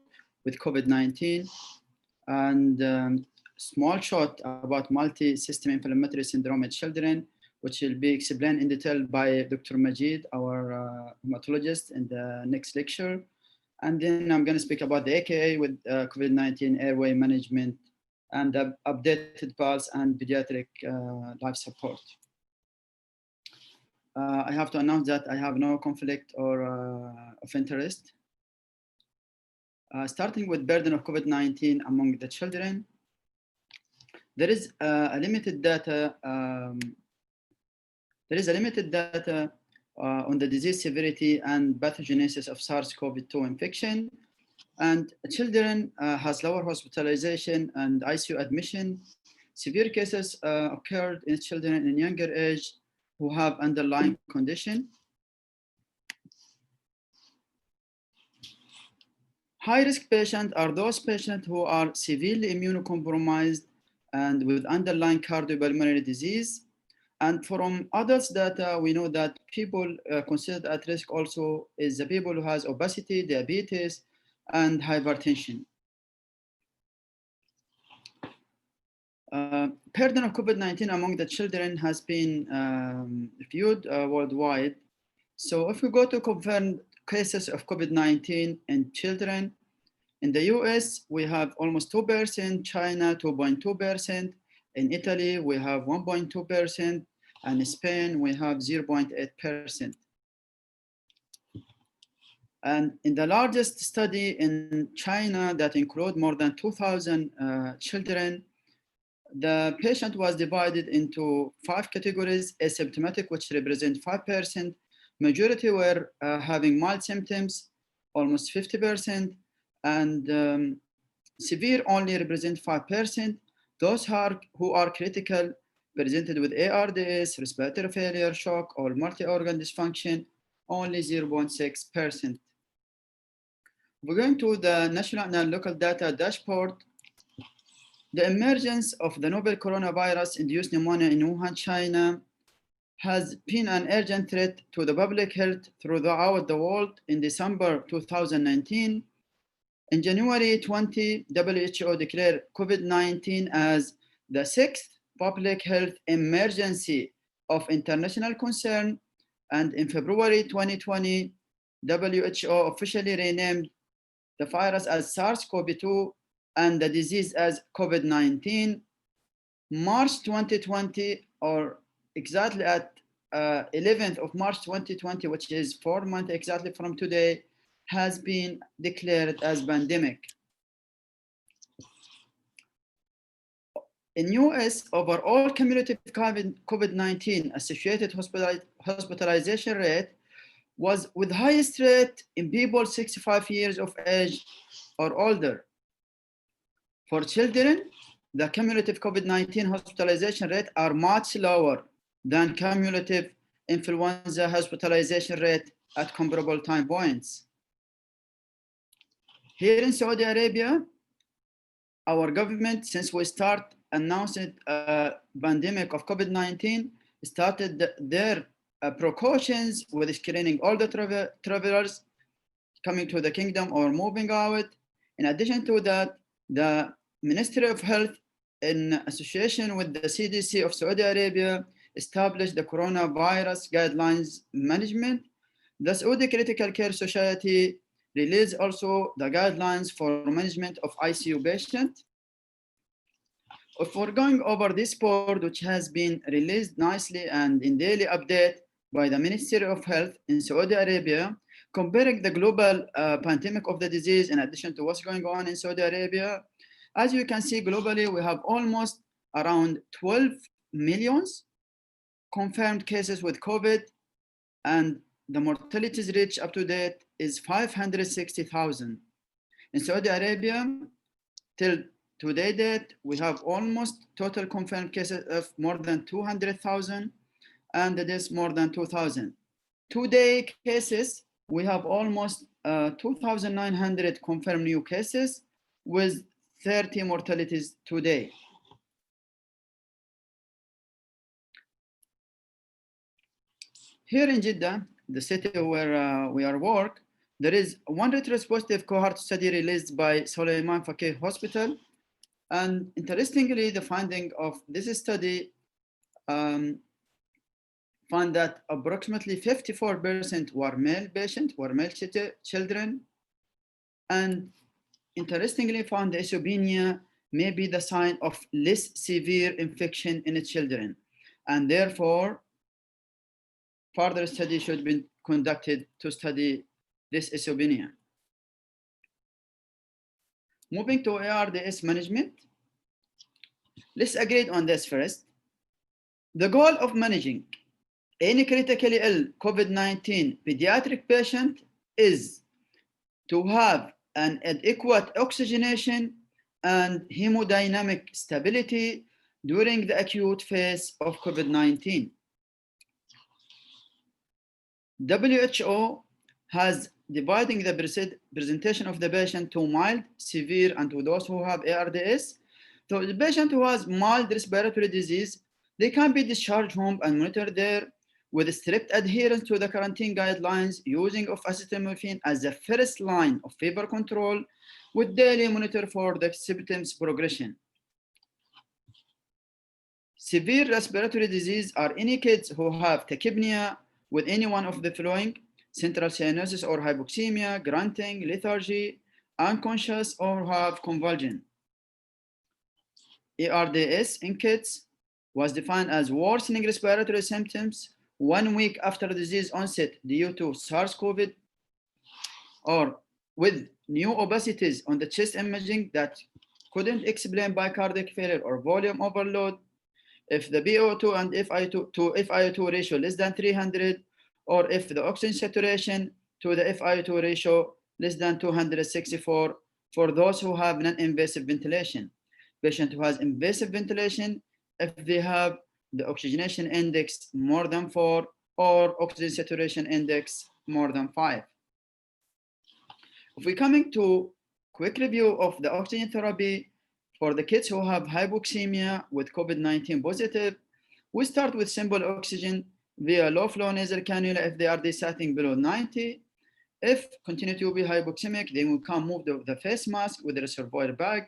with COVID-19, and small shot about multi-system inflammatory syndrome in children, which will be explained in detail by Dr. Majid, our hematologist, in the next lecture. And then I'm going to speak about the AKA with COVID-19 airway management and the updated Bls and pediatric life support. I have to announce that I have no conflict or of interest. Starting with burden of COVID-19 among the children, there is a limited data. On the disease severity and pathogenesis of SARS-CoV-2 infection, and children has lower hospitalization and ICU admission. Severe cases occurred in children in younger age who have underlying condition. High-risk patients are those patients who are severely immunocompromised and with underlying cardiopulmonary disease. And from adults data, we know that people considered at risk also is the people who has obesity, diabetes, and hypertension. Burden of COVID-19 among the children has been viewed worldwide. So if we go to confirmed cases of COVID-19 in children, in the US, we have almost 2%, China 2.2%, in Italy, we have 1.2%, and in Spain, we have 0.8%. And in the largest study in China that include more than 2,000 children, the patient was divided into 5 categories: asymptomatic, which represent 5%, majority were having mild symptoms, almost 50%, and severe only represent 5%. Those who are critical presented with ARDS, respiratory failure, shock, or multi-organ dysfunction, only 0.6%. We're going to the national and local data dashboard. The emergence of the novel coronavirus-induced pneumonia in Wuhan, China, has been an urgent threat to the public health throughout the world. In December 2019, In January 20, WHO declared COVID-19 as the 6th public health emergency of international concern, and in February 2020, WHO officially renamed the virus as SARS-CoV-2 and the disease as COVID-19. March 2020, or exactly at 11th of March 2020, which is 4 months exactly from today, has been declared as pandemic. In US, overall cumulative COVID-19 associated hospitalization rate was with highest rate in people 65 years of age or older. For children, the cumulative COVID-19 hospitalization rate are much lower than cumulative influenza hospitalization rate at comparable time points. Here in Saudi Arabia, our government, since we start announcing a pandemic of COVID-19, started their precautions with screening all the travelers coming to the kingdom or moving out. In addition to that, the Ministry of Health, in association with the CDC of Saudi Arabia, established the coronavirus guidelines management. The Saudi Critical Care Society released also the guidelines for management of ICU patients. If we're going over this board, which has been released nicely and in daily update by the Ministry of Health in Saudi Arabia, comparing the global pandemic of the disease in addition to what's going on in Saudi Arabia, as you can see globally, we have almost around 12 million confirmed cases with COVID, and the mortalities reached up to date is 560,000. In Saudi Arabia, till today date, we have almost total confirmed cases of more than 200,000, and the deaths more than 2,000. Today cases, we have almost 2,900 confirmed new cases with 30 mortalities today. Here in Jeddah, the city where we are work, there is one retrospective cohort study released by Suleiman Fakih Hospital. And interestingly, the finding of this study found that approximately 54% were male patients, were male children. And interestingly, found the ischemia may be the sign of less severe infection in the children. And therefore, further study should be conducted to study this ischemia. Moving to ARDS management, let's agree on this first. The goal of managing any critically ill COVID-19 pediatric patient is to have an adequate oxygenation and hemodynamic stability during the acute phase of COVID-19. WHO has dividing the presentation of the patient to mild, severe, and to those who have ARDS. So the patient who has mild respiratory disease, they can be discharged home and monitored there with strict adherence to the quarantine guidelines, using of acetaminophen as the first line of fever control, with daily monitor for the symptoms progression. Severe respiratory disease are any kids who have tachypnea with any one of the following: central cyanosis or hypoxemia, grunting, lethargy, unconscious, or have convulsion. ARDS in kids was defined as worsening respiratory symptoms 1 week after disease onset due to SARS-CoV, or with new obesities on the chest imaging that couldn't explain by cardiac failure or volume overload, if the BO2 and FiO2 ratio less than 300, or if the oxygen saturation to the FiO2 ratio less than 264 for those who have non-invasive ventilation. Patient who has invasive ventilation, if they have the oxygenation index more than 4 or oxygen saturation index more than 5. If we're coming to quick review of the oxygen therapy for the kids who have hypoxemia with COVID-19 positive, we start with simple oxygen via low flow nasal cannula if they are desaturating below 90. If continue to be hypoxemic, then we can move the face mask with the reservoir bag.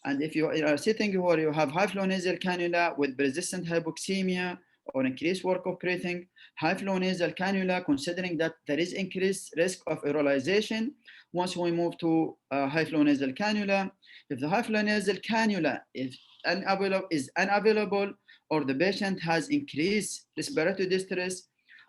And if you are sitting where you have high flow nasal cannula with persistent hypoxemia or increased work of breathing, high flow nasal cannula, considering that there is increased risk of aerolization, once we move to high flow nasal cannula, if the high flow nasal cannula is unavailable or the patient has increased respiratory distress,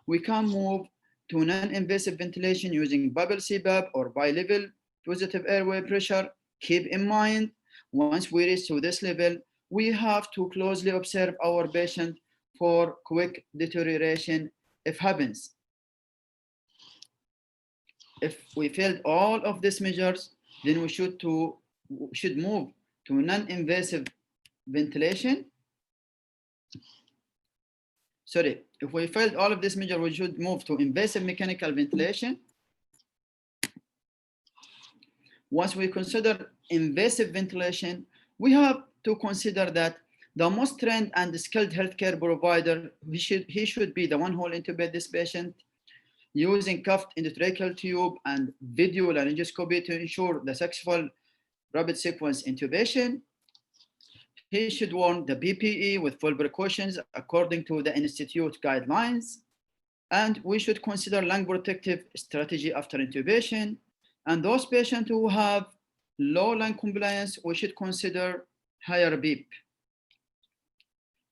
we can move to non-invasive ventilation using bubble CPAP or bi-level positive airway pressure. Keep in mind, once we reach to this level, we have to closely observe our patient for quick deterioration if happens. If we failed all of these measures, then we should move to non-invasive ventilation. Sorry, if we failed all of this measure, we should move to invasive mechanical ventilation. Once we consider invasive ventilation, we have to consider that the most trained and skilled healthcare provider, he should be the one who will intubate this patient using cuffed endotracheal tube and video laryngoscopy to ensure the successful rapid sequence intubation. He should wear the PPE with full precautions according to the institute guidelines. And we should consider lung protective strategy after intubation. And those patients who have low lung compliance, we should consider higher beep.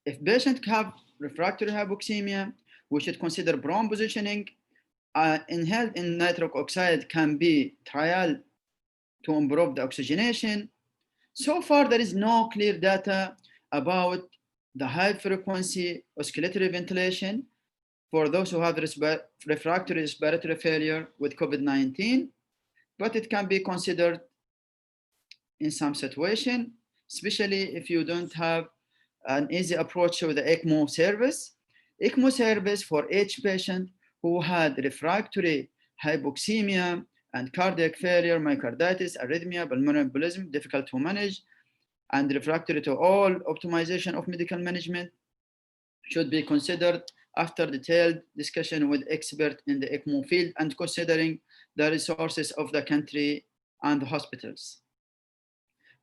If patients have refractory hypoxemia, we should consider bronch positioning. Inhaled nitric oxide can be trial to improve the oxygenation. So far, there is no clear data about the high frequency oscillatory ventilation for those who have refractory respiratory failure with COVID-19, but it can be considered in some situation, especially if you don't have an easy approach to the ECMO service. ECMO service for each patient who had refractory hypoxemia and cardiac failure, myocarditis, arrhythmia, pulmonary embolism, difficult to manage, and refractory to all optimization of medical management should be considered after detailed discussion with experts in the ECMO field and considering the resources of the country and the hospitals.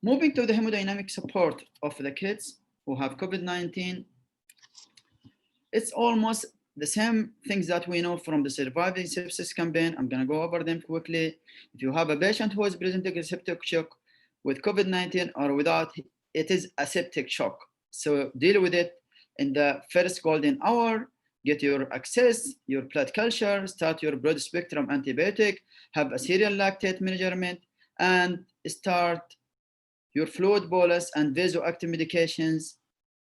Moving to the hemodynamic support of the kids who have COVID-19, it's almost the same things that we know from the Surviving Sepsis campaign. I'm going to go over them quickly. If you have a patient who is presenting with septic shock with COVID-19 or without, it is a septic shock. So deal with it in the first golden hour. Get your access, your blood culture, start your broad spectrum antibiotic, have a serial lactate measurement, and start your fluid bolus and vasoactive medications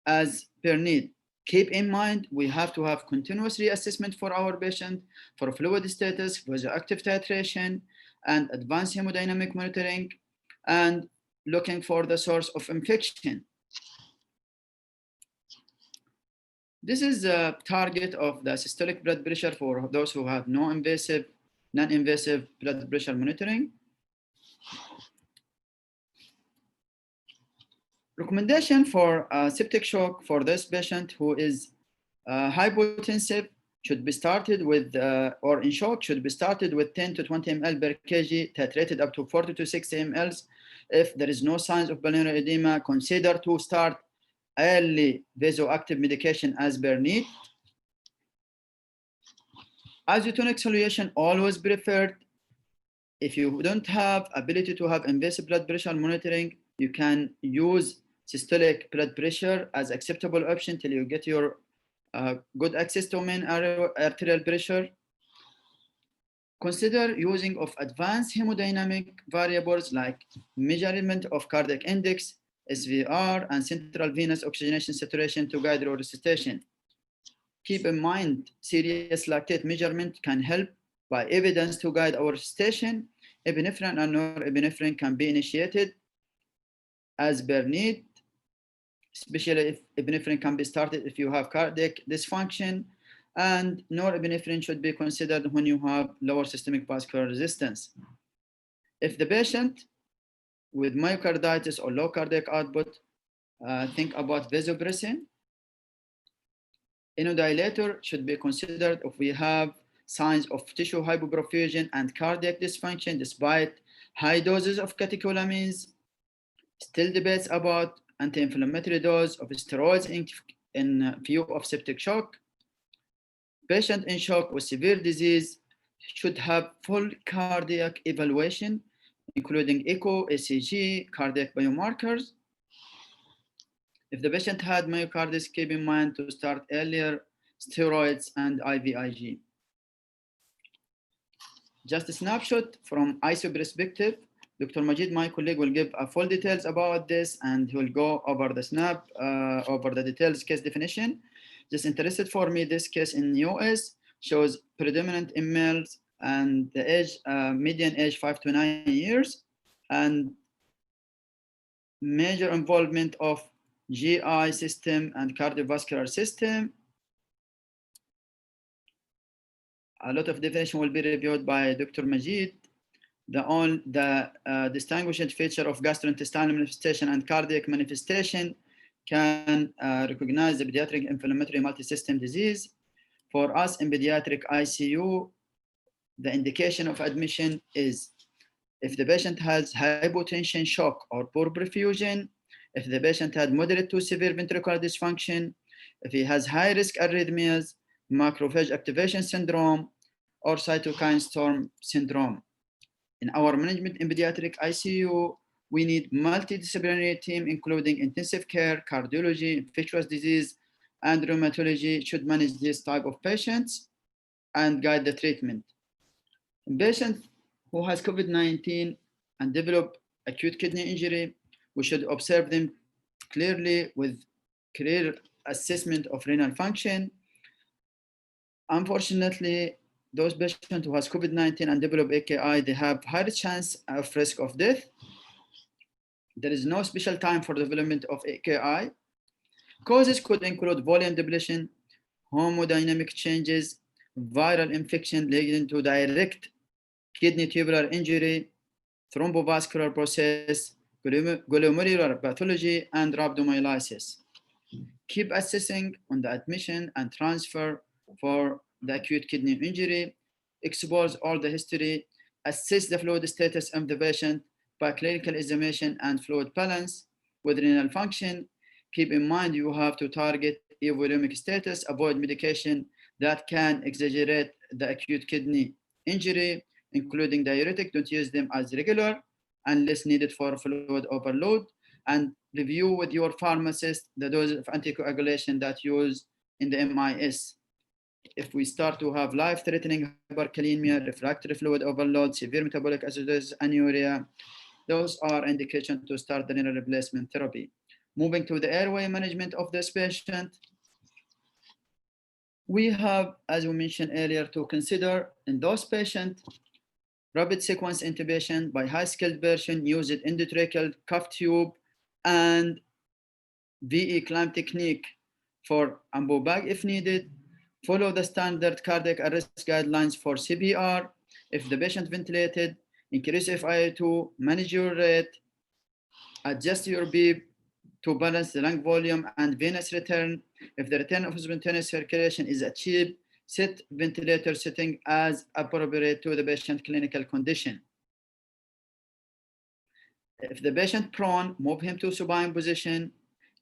as per need. Keep in mind, we have to have continuous reassessment for our patient for fluid status, vasoactive titration, and advanced hemodynamic monitoring, and looking for the source of infection. This is the target of the systolic blood pressure for those who have non-invasive blood pressure monitoring. Recommendation for septic shock for this patient who is hypotensive should be started with, or in shock should be started with 10 to 20 ml per kg, titrated up to 40 to 60 ml. If there is no signs of pulmonary edema, consider to start early vasoactive medication as per need. Isotonic solution always preferred. If you don't have ability to have invasive blood pressure monitoring, you can use systolic blood pressure as acceptable option till you get your good access to main arterial pressure. Consider using of advanced hemodynamic variables like measurement of cardiac index, SVR, and central venous oxygenation saturation to guide your resuscitation. Keep in mind, serious lactate measurement can help by evidence to guide our resuscitation. Epinephrine and norepinephrine can be initiated as per need, especially if epinephrine can be started if you have cardiac dysfunction, and norepinephrine should be considered when you have lower systemic vascular resistance. If the patient with myocarditis or low cardiac output, think about vasopressin. Inodilator should be considered if we have signs of tissue hypoperfusion and cardiac dysfunction despite high doses of catecholamines. Still debates about anti-inflammatory dose of steroids in view of septic shock. Patient in shock with severe disease should have full cardiac evaluation, including echo, ECG, cardiac biomarkers. If the patient had myocarditis, keep in mind to start earlier steroids and IVIG. Just a snapshot from ICU perspective. Dr. Majid, my colleague, will give full details about this, and he will go over the over the details case definition. Just interested for me, this case in US shows predominant in males and the age, median age 5 to 9 years, and major involvement of GI system and cardiovascular system. A lot of definition will be reviewed by Dr. Majid. The distinguishing feature of gastrointestinal manifestation and cardiac manifestation can recognize the pediatric inflammatory multisystem disease. For us in pediatric ICU, the indication of admission is if the patient has hypotension, shock, or poor perfusion, if the patient had moderate to severe ventricular dysfunction, if he has high-risk arrhythmias, macrophage activation syndrome, or cytokine storm syndrome. In our management in pediatric ICU, we need multidisciplinary team, including intensive care, cardiology, infectious disease, and rheumatology should manage this type of patients and guide the treatment. In patients who has COVID-19 and develop acute kidney injury, we should observe them clearly with clear assessment of renal function. Unfortunately, those patients who has COVID-19 and develop AKI, they have higher chance of risk of death. There is no special time for development of AKI. Causes could include volume depletion, hemodynamic changes, viral infection leading to direct kidney tubular injury, thrombovascular process, glomerular pathology, and rhabdomyolysis. Keep assessing on the admission and transfer for the acute kidney injury, expose all the history, assess the fluid status of the patient by clinical examination and fluid balance with renal function. Keep in mind you have to target euvolemic status, avoid medication that can exaggerate the acute kidney injury, including diuretic. Don't use them as regular unless needed for fluid overload, and review with your pharmacist the dose of anticoagulation that used in the MIS. If we start to have life-threatening hyperkalemia, refractory fluid overload, severe metabolic acidosis, anuria, those are indications to start the renal replacement therapy. Moving to the airway management of this patient, we have, as we mentioned earlier, to consider in those patients, rapid sequence intubation by high-skilled version, use it endotracheal cuff tube and VE clamp technique for ambo bag if needed. Follow the standard cardiac arrest guidelines for CPR. If the patient ventilated, increase FiO2, manage your rate, adjust your beep to balance the lung volume and venous return. If the return of spontaneous circulation is achieved, set ventilator setting as appropriate to the patient clinical condition. If the patient prone, move him to supine position.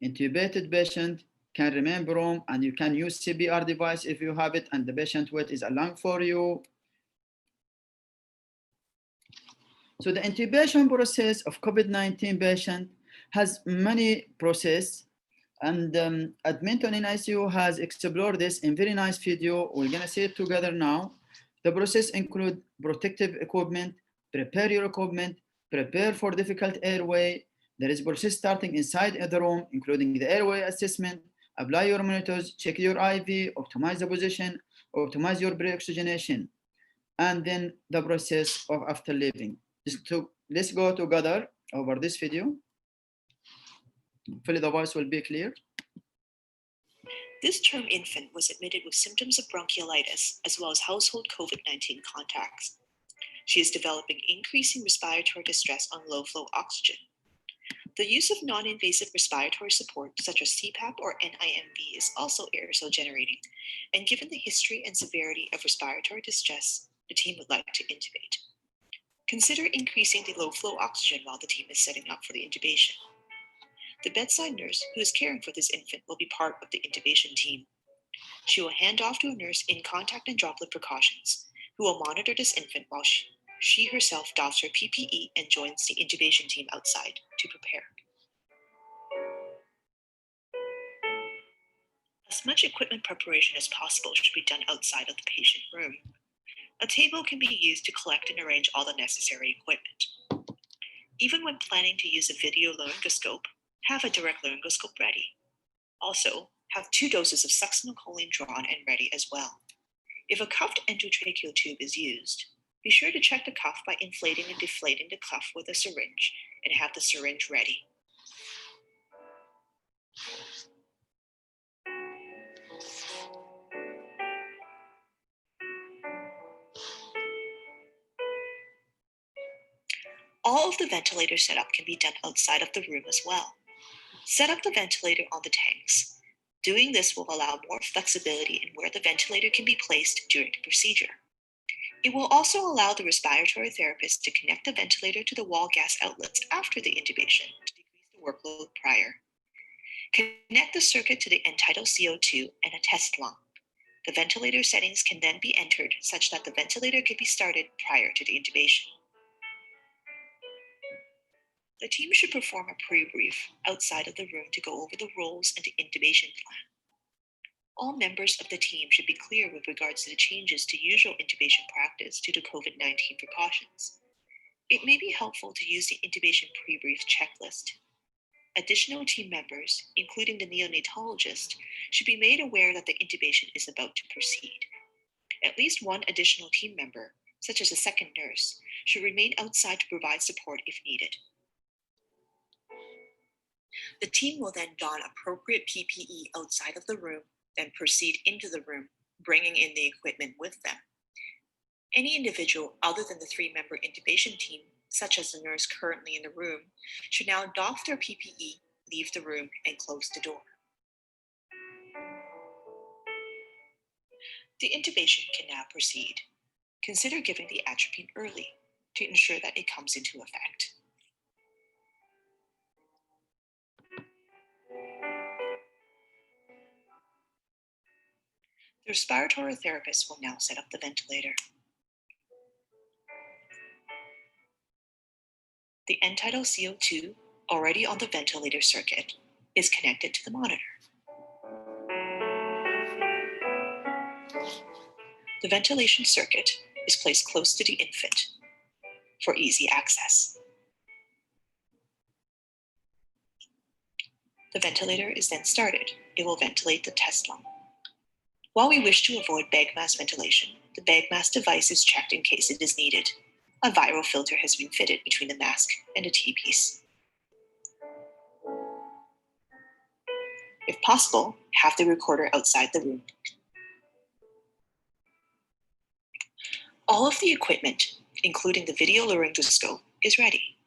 Intubated patient can remain prone, and you can use CPR device if you have it and the patient weight is allowed for you. So the intubation process of COVID-19 patient has many processes, and Edmonton in ICU has explored this in very nice video. We're gonna see it together now. The process include protective equipment, prepare your equipment, prepare for difficult airway. There is process starting inside the room, including the airway assessment, apply your monitors, check your IV, optimize the position, optimize your pre-oxygenation, and then the process of after leaving. Let's go together over this video. Hopefully the voice will be clear. This term infant was admitted with symptoms of bronchiolitis as well as household COVID-19 contacts. She is developing increasing respiratory distress on low flow oxygen. The use of non-invasive respiratory support, such as CPAP or NIMV, is also aerosol generating, and given the history and severity of respiratory distress, the team would like to intubate. Consider increasing the low-flow oxygen while the team is setting up for the intubation. The bedside nurse who is caring for this infant will be part of the intubation team. She will hand off to a nurse in contact and droplet precautions, who will monitor this infant while she herself doffs her PPE and joins the intubation team outside to prepare. As much equipment preparation as possible should be done outside of the patient room. A table can be used to collect and arrange all the necessary equipment. Even when planning to use a video laryngoscope, have a direct laryngoscope ready. Also, have 2 doses of succinylcholine drawn and ready as well. If a cuffed endotracheal tube is used, be sure to check the cuff by inflating and deflating the cuff with a syringe and have the syringe ready. All of the ventilator setup can be done outside of the room as well. Set up the ventilator on the tanks. Doing this will allow more flexibility in where the ventilator can be placed during the procedure. It will also allow the respiratory therapist to connect the ventilator to the wall gas outlets after the intubation to decrease the workload prior. Connect the circuit to the Untitled CO2 and a test lung. The ventilator settings can then be entered such that the ventilator can be started prior to the intubation. The team should perform a pre-brief outside of the room to go over the roles and the intubation plan. All members of the team should be clear with regards to the changes to usual intubation practice due to COVID-19 precautions. It may be helpful to use the intubation pre-brief checklist. Additional team members, including the neonatologist, should be made aware that the intubation is about to proceed. At least one additional team member, such as a second nurse, should remain outside to provide support if needed. The team will then don appropriate PPE outside of the room, then proceed into the room, bringing in the equipment with them. Any individual other than the 3-member intubation team, such as the nurse currently in the room, should now doff their PPE, leave the room, and close the door. The intubation can now proceed. Consider giving the atropine early to ensure that it comes into effect. The respiratory therapist will now set up the ventilator. The Untitled CO2, already on the ventilator circuit, is connected to the monitor. The ventilation circuit is placed close to the infant for easy access. The ventilator is then started. It will ventilate the test lung. While we wish to avoid bag mask ventilation, the bag mask device is checked in case it is needed. A viral filter has been fitted between the mask and the T-piece. If possible, have the recorder outside the room. All of the equipment, including the video laryngoscope, is ready.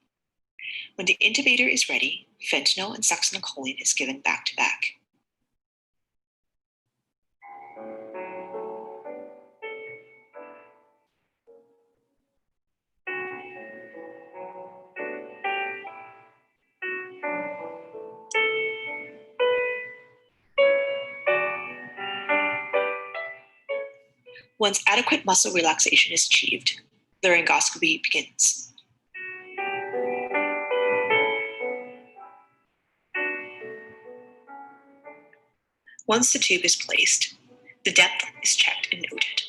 When the intubator is ready, fentanyl and succinylcholine is given back to back. Once adequate muscle relaxation is achieved, laryngoscopy begins. Once the tube is placed, the depth is checked and noted.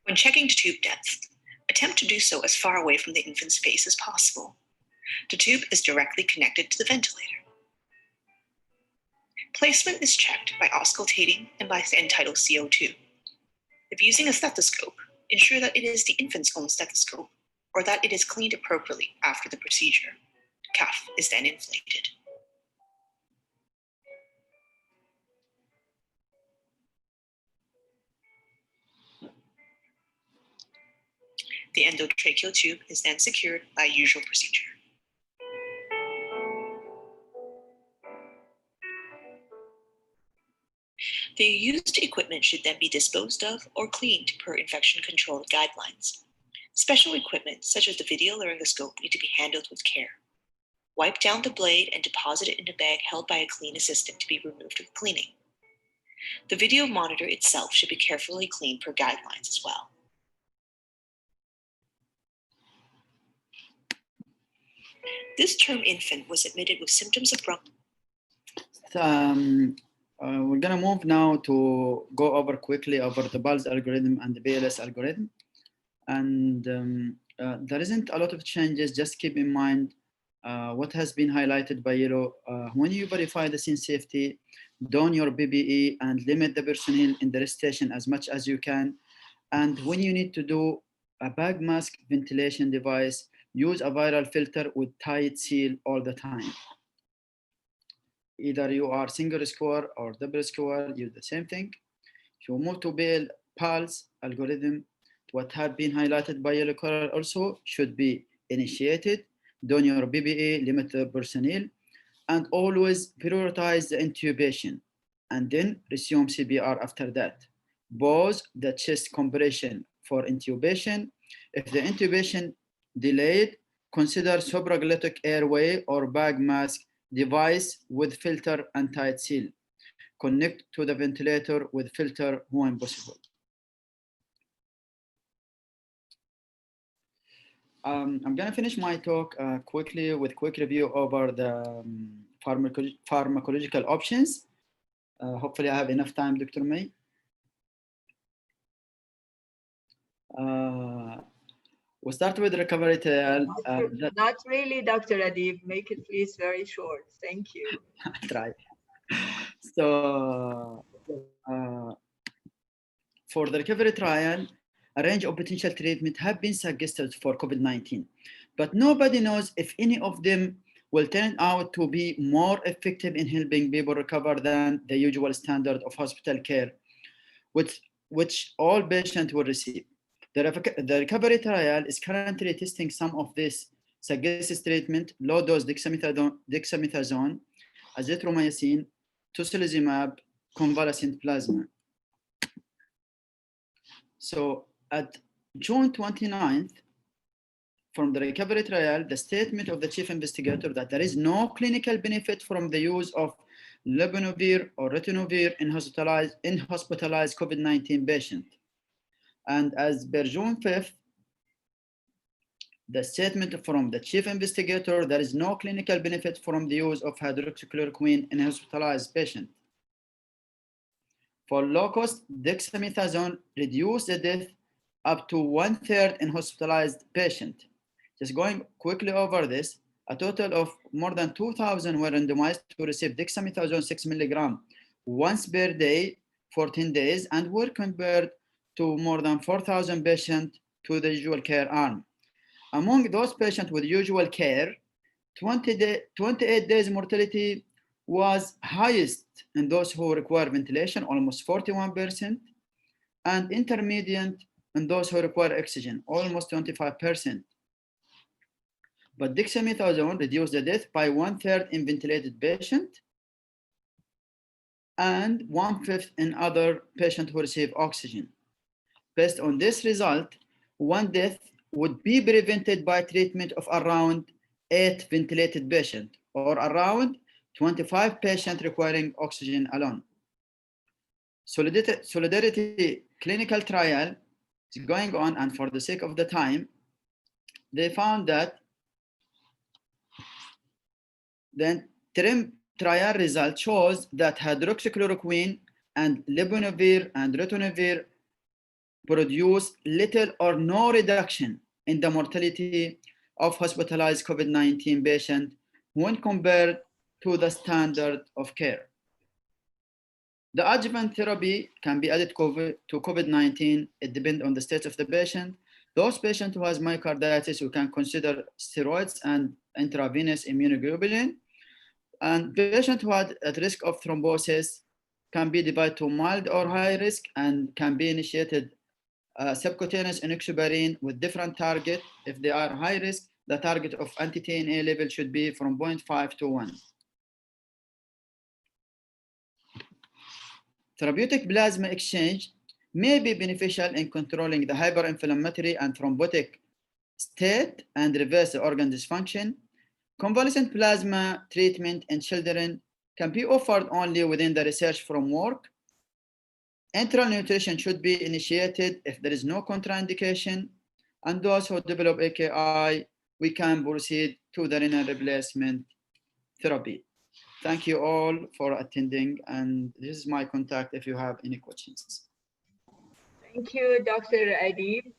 When checking the tube depth, attempt to do so as far away from the infant's face as possible. The tube is directly connected to the ventilator. Placement is checked by auscultating and by the Untitled CO2. If using a stethoscope, ensure that it is the infant's own stethoscope or that it is cleaned appropriately after the procedure. The cuff is then inflated. The endotracheal tube is then secured by usual procedure. The used equipment should then be disposed of or cleaned per infection control guidelines. Special equipment, such as the video laryngoscope, need to be handled with care. Wipe down the blade and deposit it in a bag held by a clean assistant to be removed with cleaning. The video monitor itself should be carefully cleaned per guidelines as well. This term infant was admitted with symptoms of we're gonna move now to go over quickly over the Bls algorithm and the Bls algorithm. And there isn't a lot of changes, just keep in mind what has been highlighted by yellow. When you verify the scene safety, don your PPE and limit the personnel in the rest station as much as you can. And when you need to do a bag mask ventilation device, use a viral filter with tight seal all the time. Either you are single score or double score, use the same thing. If you move to Bls algorithm, what have been highlighted by yellow color also should be initiated. Don your PPE, limit the personnel, and always prioritize the intubation, and then resume CPR after that. Pause the chest compression for intubation. If the intubation delayed, consider supraglottic airway or bag mask device with filter and tight seal. Connect to the ventilator with filter when possible. I'm gonna finish my talk quickly with quick review over the pharmacological options. Hopefully I have enough time, Dr. May. We'll start with recovery trial. Not really, Dr. Adib. Make it please very short. Thank you. I'll try. So for the recovery trial, a range of potential treatment have been suggested for COVID-19, but nobody knows if any of them will turn out to be more effective in helping people recover than the usual standard of hospital care, which all patients will receive. The recovery trial is currently testing some of this suggested treatment: low-dose dexamethasone, azithromycin, tocilizumab, convalescent plasma. So at June 29th, from the recovery trial, the statement of the chief investigator that there is no clinical benefit from the use of leponavir or ritonavir in hospitalized COVID-19 patient. And as per June 5th, the statement from the chief investigator, there is no clinical benefit from the use of hydroxychloroquine in hospitalized patient. For low-cost dexamethasone, reduce the death up to 1/3 in hospitalized patient. Just going quickly over this, a total of more than 2,000 were randomized to receive dexamethasone 6 mg once per day, 14 days, and were compared to more than 4,000 patients to the usual care arm. Among those patients with usual care, 28 days mortality was highest in those who require ventilation, almost 41%, and intermediate in those who require oxygen, almost 25%. But dexamethasone reduced the death by 1/3 in ventilated patient and 1/5 in other patients who receive oxygen. Based on this result, one death would be prevented by treatment of around 8 ventilated patients, or around 25 patients requiring oxygen alone. Solidarity clinical trial is going on, and for the sake of the time, they found that the interim trial result shows that hydroxychloroquine and leponavir and ritonavir produce little or no reduction in the mortality of hospitalized COVID-19 patients when compared to the standard of care. The adjuvant therapy can be added to COVID-19. It depends on the state of the patient. Those patients who has myocarditis, we can consider steroids and intravenous immunoglobulin. And patients who are at risk of thrombosis can be divided to mild or high risk and can be initiated subcutaneous enoxaparin with different target. If they are high risk, the target of anti-TNA level should be from 0.5 to 1. Therapeutic plasma exchange may be beneficial in controlling the hyperinflammatory and thrombotic state and reverse the organ dysfunction. Convalescent plasma treatment in children can be offered only within the research framework. Enteral nutrition should be initiated if there is no contraindication, and those who develop AKI, we can proceed to the renal replacement therapy. Thank you all for attending, and this is my contact if you have any questions. Thank you, Dr. Adib.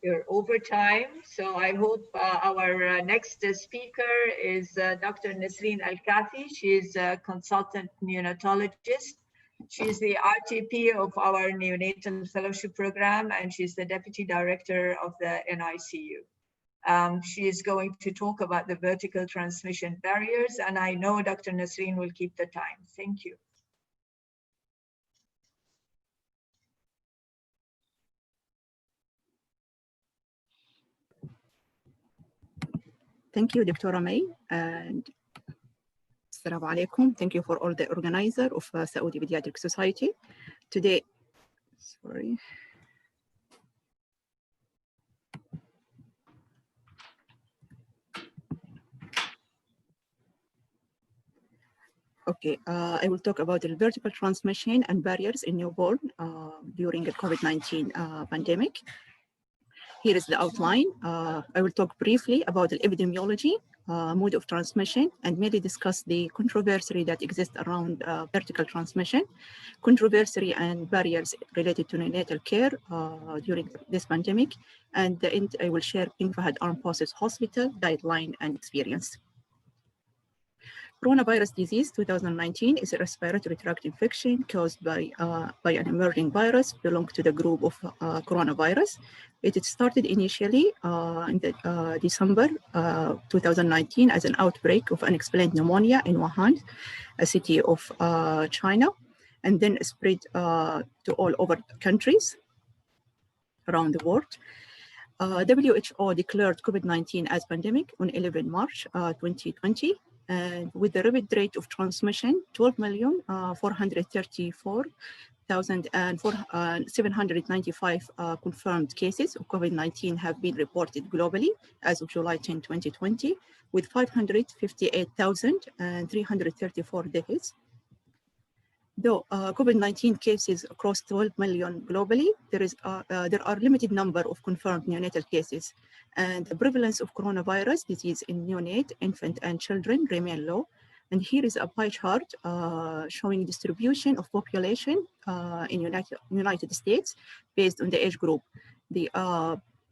You're over time, so I hope our next speaker is Dr. Nasreen Al-Kafi. She's a consultant neonatologist. She's the RTP of our neonatal fellowship program, and she's the deputy director of the NICU. She is going to talk about the vertical transmission barriers, and I know Dr. Nasreen will keep the time. Thank you. Thank you, Dr. May, and Assalamu alaikum. Thank you for all the organizer of Saudi Pediatric Society. Today, sorry. Okay, I will talk about the vertical transmission and barriers in newborn during the COVID-19 pandemic. Here is the outline. I will talk briefly about the epidemiology, mode of transmission, and mainly discuss the controversy that exists around vertical transmission, controversy and barriers related to neonatal care during this pandemic, and the end I will share King Fahd Armed Forces Hospital guideline and experience. Coronavirus disease 2019 is a respiratory tract infection caused by an emerging virus belonging to the group of coronavirus. It started initially in December 2019 as an outbreak of unexplained pneumonia in Wuhan, a city of China, and then spread to all over countries around the world. WHO declared COVID-19 as pandemic on 11 March 2020. And with the rapid rate of transmission, 12,434,795 confirmed cases of COVID-19 have been reported globally as of July 10, 2020, with 558,334 deaths. Though COVID-19 cases across 12 million globally, there are limited number of confirmed neonatal cases, and the prevalence of coronavirus disease in neonate, infant, and children remain low. And here is a pie chart showing distribution of population in United States based on the age group. The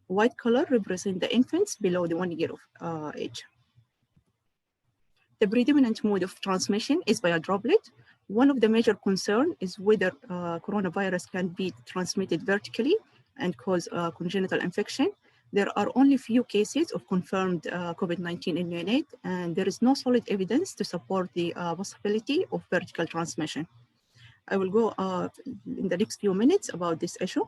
white color represents the infants below the 1 year of age. The predominant mode of transmission is by a droplet. One of the major concerns is whether coronavirus can be transmitted vertically and cause congenital infection. There are only few cases of confirmed COVID-19 in neonate, and there is no solid evidence to support the possibility of vertical transmission. I will go in the next few minutes about this issue.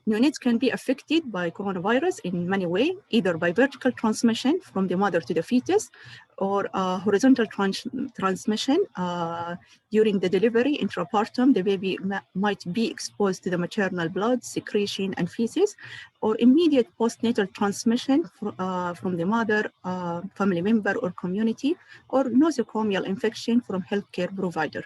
Neonates can be affected by coronavirus in many ways, either by vertical transmission from the mother to the fetus, or horizontal transmission during the delivery, intrapartum. The baby might be exposed to the maternal blood, secretion, and feces, or immediate postnatal transmission from the mother, family member, or community, or nosocomial infection from healthcare provider.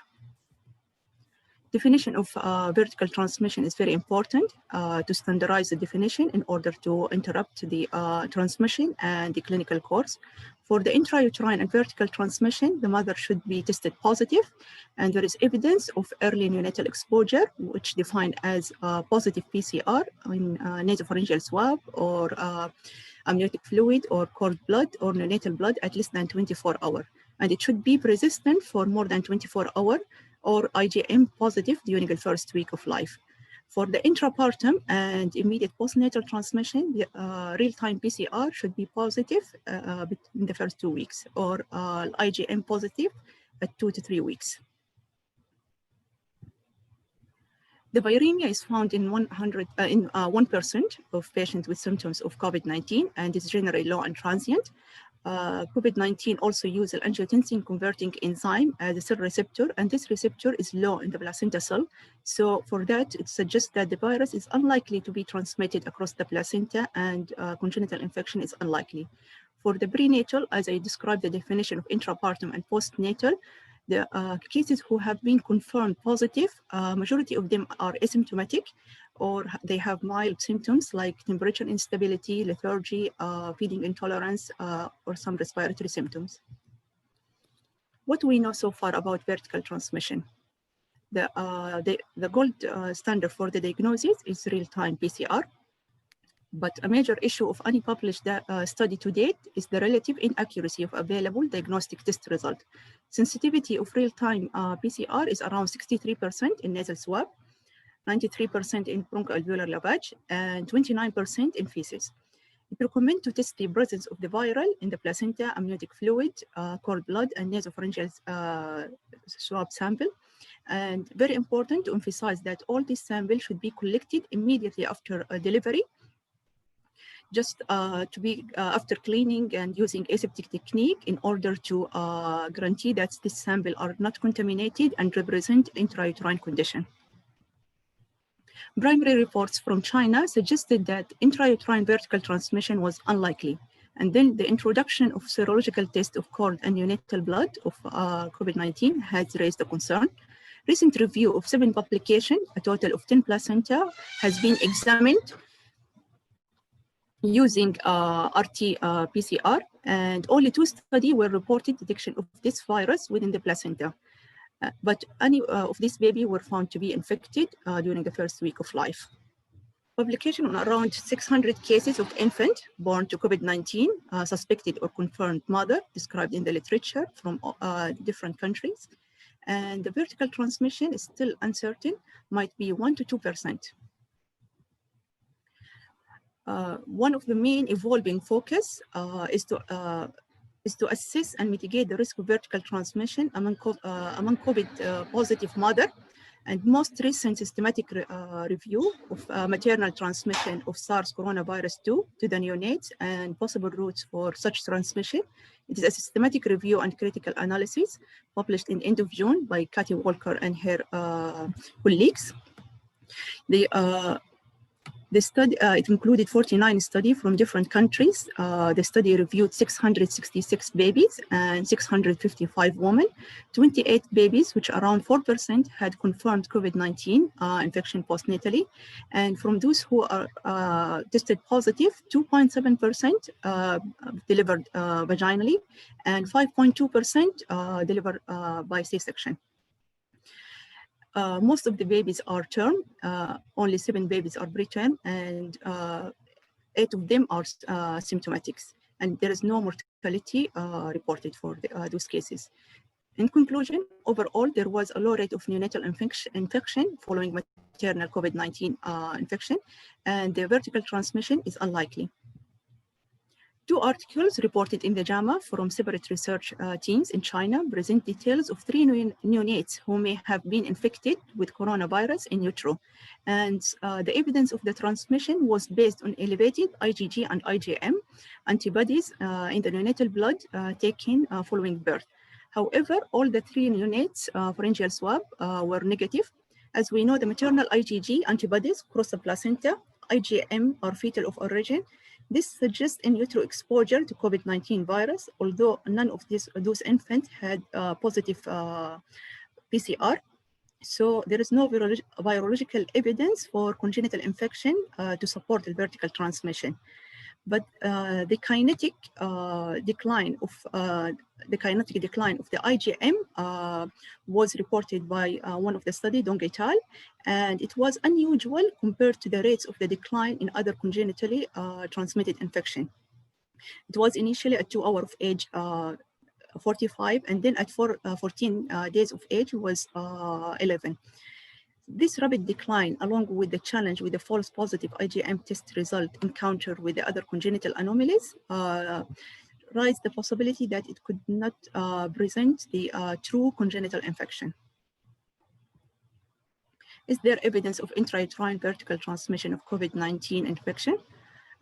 Definition of vertical transmission is very important to standardize the definition in order to interrupt the transmission and the clinical course. For the intrauterine and vertical transmission, the mother should be tested positive, and there is evidence of early neonatal exposure, which defined as positive PCR in nasopharyngeal swab, or amniotic fluid, or cord blood, or neonatal blood at less than 24 hours. And it should be persistent for more than 24 hours, or IgM positive during the first week of life. For the intrapartum and immediate postnatal transmission, the real-time PCR should be positive in the first 2 weeks, or IgM positive at 2 to 3 weeks. The viremia is found in 1% of patients with symptoms of COVID-19, and is generally low and transient. COVID-19 also uses an angiotensin converting enzyme as a cell receptor, and this receptor is low in the placenta cell. So for that, it suggests that the virus is unlikely to be transmitted across the placenta, and congenital infection is unlikely. For the prenatal, as I described the definition of intrapartum and postnatal, the cases who have been confirmed positive, majority of them are asymptomatic, or they have mild symptoms like temperature instability, lethargy, feeding intolerance, or some respiratory symptoms. What do we know so far about vertical transmission? The gold standard for the diagnosis is real-time PCR. But a major issue of any published study to date is the relative inaccuracy of available diagnostic test result. Sensitivity of real-time PCR is around 63% in nasal swab, 93% in bronchoalveolar lavage, and 29% in feces. It recommends to test the presence of the viral in the placenta, amniotic fluid, cord blood, and nasopharyngeal swab sample. And very important to emphasize that all these samples should be collected immediately after delivery, just to be after cleaning and using aseptic technique in order to guarantee that these samples are not contaminated and represent intrauterine condition. Primary reports from China suggested that intrauterine vertical transmission was unlikely. And then the introduction of serological test of cord and neonatal blood of COVID-19 has raised a concern. Recent review of 7 publications, a total of 10 placenta, has been examined using RT-PCR, and only 2 studies were reported detection of this virus within the placenta. But any of these babies were found to be infected during the first week of life. Publication on around 600 cases of infant born to COVID-19, suspected or confirmed mother, described in the literature from different countries. And the vertical transmission is still uncertain, might be 1 to 2%. One of the main evolving focus is to assess and mitigate the risk of vertical transmission among COVID positive mother. And most recent systematic review of maternal transmission of SARS coronavirus 2 to the neonates and possible routes for such transmission. It is a systematic review and critical analysis published in end of June by Katie Walker and her colleagues. The study, it included 49 studies from different countries. The study reviewed 666 babies and 655 women. 28 babies, which around 4%, had confirmed COVID-19 infection postnatally. And from those who are tested positive, 2.7% delivered vaginally, and 5.2% delivered by C-section. Most of the babies are term, only 7 babies are preterm, and 8 of them are symptomatic. And there is no mortality reported for those cases. In conclusion, overall, there was a low rate of neonatal infection following maternal COVID-19 infection, and the vertical transmission is unlikely. 2 articles reported in the JAMA from separate research teams in China present details of 3 neonates who may have been infected with coronavirus in utero. And the evidence of the transmission was based on elevated IgG and IgM antibodies in the neonatal blood taken following birth. However, all the 3 neonates pharyngeal swab were negative. As we know, the maternal IgG antibodies cross the placenta, IgM are fetal of origin. This suggests in utero exposure to COVID-19 virus, although none of those infants had positive PCR. So there is no virological evidence for congenital infection to support the vertical transmission. But the kinetic decline of the IgM was reported by one of the study, Dong et al., and it was unusual compared to the rates of the decline in other congenitally transmitted infection. It was initially at 2 hours of age 45, and then at 14 days of age was 11. This rapid decline, along with the challenge with the false positive IgM test result encountered with the other congenital anomalies, raised the possibility that it could not present the true congenital infection. Is there evidence of intrauterine vertical transmission of COVID-19 infection?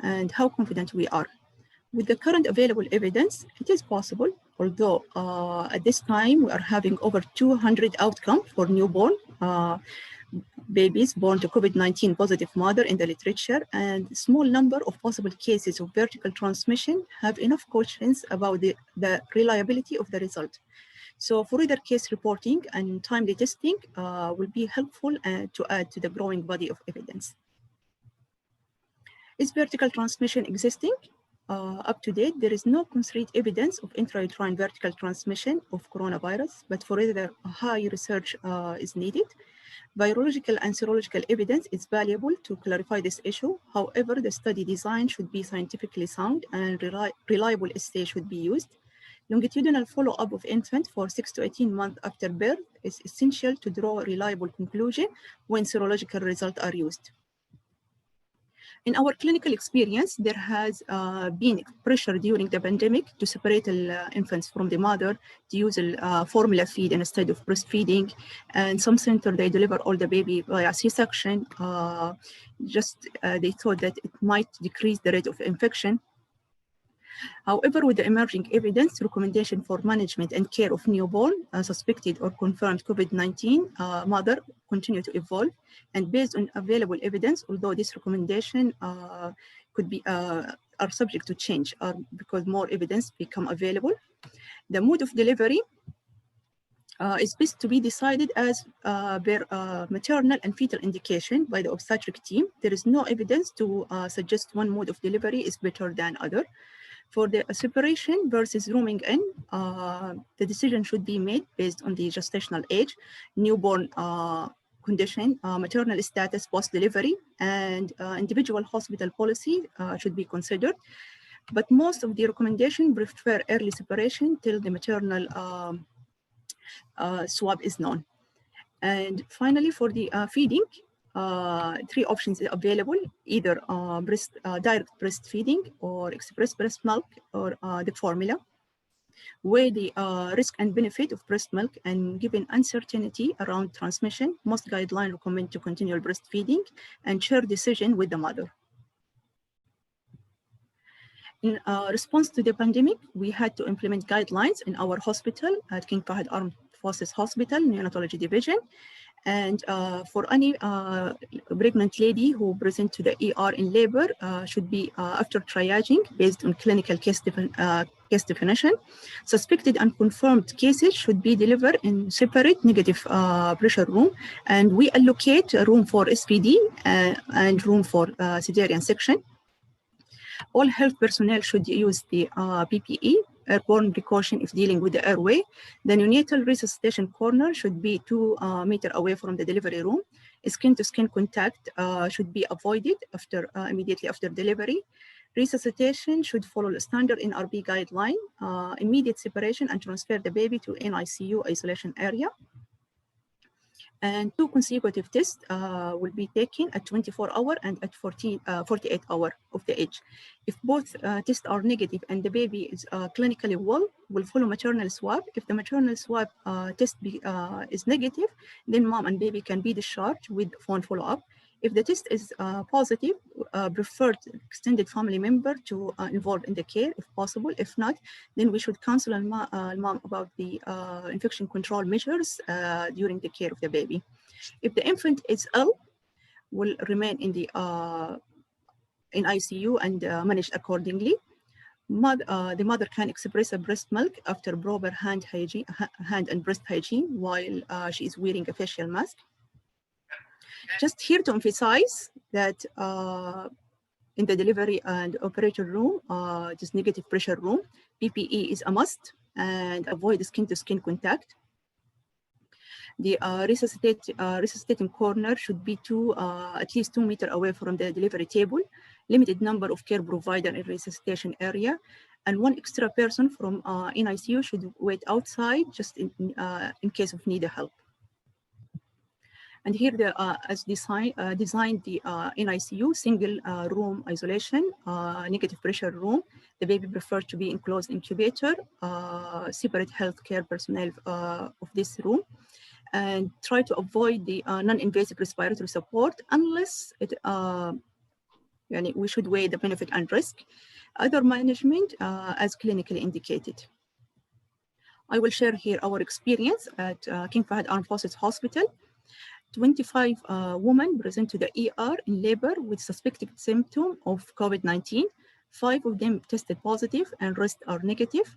And how confident we are? With the current available evidence, it is possible, although at this time we are having over 200 outcomes for newborn babies born to COVID-19 positive mother in the literature, and a small number of possible cases of vertical transmission have enough questions about the reliability of the result. So further case reporting and timely testing will be helpful to add to the growing body of evidence. Is vertical transmission existing? Up to date, there is no concrete evidence of intrauterine vertical transmission of coronavirus, but further high research is needed. Virological and serological evidence is valuable to clarify this issue. However, the study design should be scientifically sound and reliable assay should be used. Longitudinal follow-up of infant for 6 to 18 months after birth is essential to draw a reliable conclusion when serological results are used. In our clinical experience, there has been pressure during the pandemic to separate infants from the mother, to use formula feed instead of breastfeeding. And some centers, they deliver all the baby via C-section. They thought that it might decrease the rate of infection. However, with the emerging evidence, recommendation for management and care of newborn, suspected or confirmed COVID-19 mother continue to evolve. And based on available evidence, although this recommendation could be are subject to change because more evidence become available, the mode of delivery is best to be decided as per maternal and fetal indication by the obstetric team. There is no evidence to suggest one mode of delivery is better than other. For the separation versus rooming in, the decision should be made based on the gestational age, newborn condition, maternal status post-delivery, and individual hospital policy should be considered. But most of the recommendations prefer early separation till the maternal swab is known. And finally, for the feeding, 3 options are available: either direct breastfeeding or express breast milk or the formula. Weigh the risk and benefit of breast milk, and given uncertainty around transmission, most guidelines recommend to continual breastfeeding and share decision with the mother. In response to the pandemic, we had to implement guidelines in our hospital at King Fahd Armed Forces Hospital, Neonatology Division. And for any pregnant lady who present to the ER in labor should be after triaging based on clinical case definition. Suspected and confirmed cases should be delivered in separate negative pressure room, and we allocate a room for SPD and room for cesarean section. All health personnel should use the PPE, airborne precaution if dealing with the airway. The neonatal resuscitation corner should be 2 meters away from the delivery room. Skin-to-skin contact should be avoided immediately after delivery. Resuscitation should follow the standard NRB guideline, immediate separation and transfer the baby to NICU isolation area. And 2 consecutive tests will be taken at 24-hour and at 48-hour of the age. If both tests are negative and the baby is clinically well, we'll follow maternal swab. If the maternal swab test is negative, then mom and baby can be discharged with phone follow-up. If the test is positive, prefer extended family member to involve in the care if possible. If not, then we should counsel mom about the infection control measures during the care of the baby. If the infant is ill, will remain in the in ICU and managed accordingly. The mother can express a breast milk after proper hand and breast hygiene while she is wearing a facial mask. Just here to emphasize that in the delivery and operator room, this negative pressure room, PPE is a must, and avoid skin-to-skin contact. The resuscitating corner should be at least 2 meters away from the delivery table. Limited number of care provider in resuscitation area, and 1 extra person from NICU should wait outside just in case of need help. And here, as designed the NICU single room isolation, negative pressure room. The baby preferred to be enclosed incubator, separate healthcare personnel of this room, and try to avoid the non-invasive respiratory support unless we should weigh the benefit and risk. Other management as clinically indicated. I will share here our experience at King Fahd Armed Forces Hospital. 25 women present to the ER in labor with suspected symptom of COVID-19. 5 of them tested positive and rest are negative.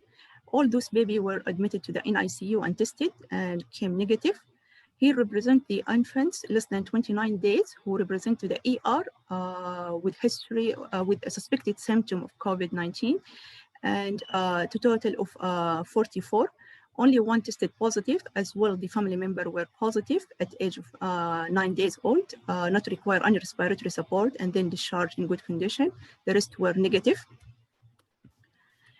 All those babies were admitted to the NICU and tested and came negative. Here represent the infants less than 29 days who represent to the ER with history, with a suspected symptom of COVID-19, and to total of 44. Only 1 tested positive, as well the family member were positive at the age of 9 days old, not require any respiratory support, and then discharged in good condition. The rest were negative.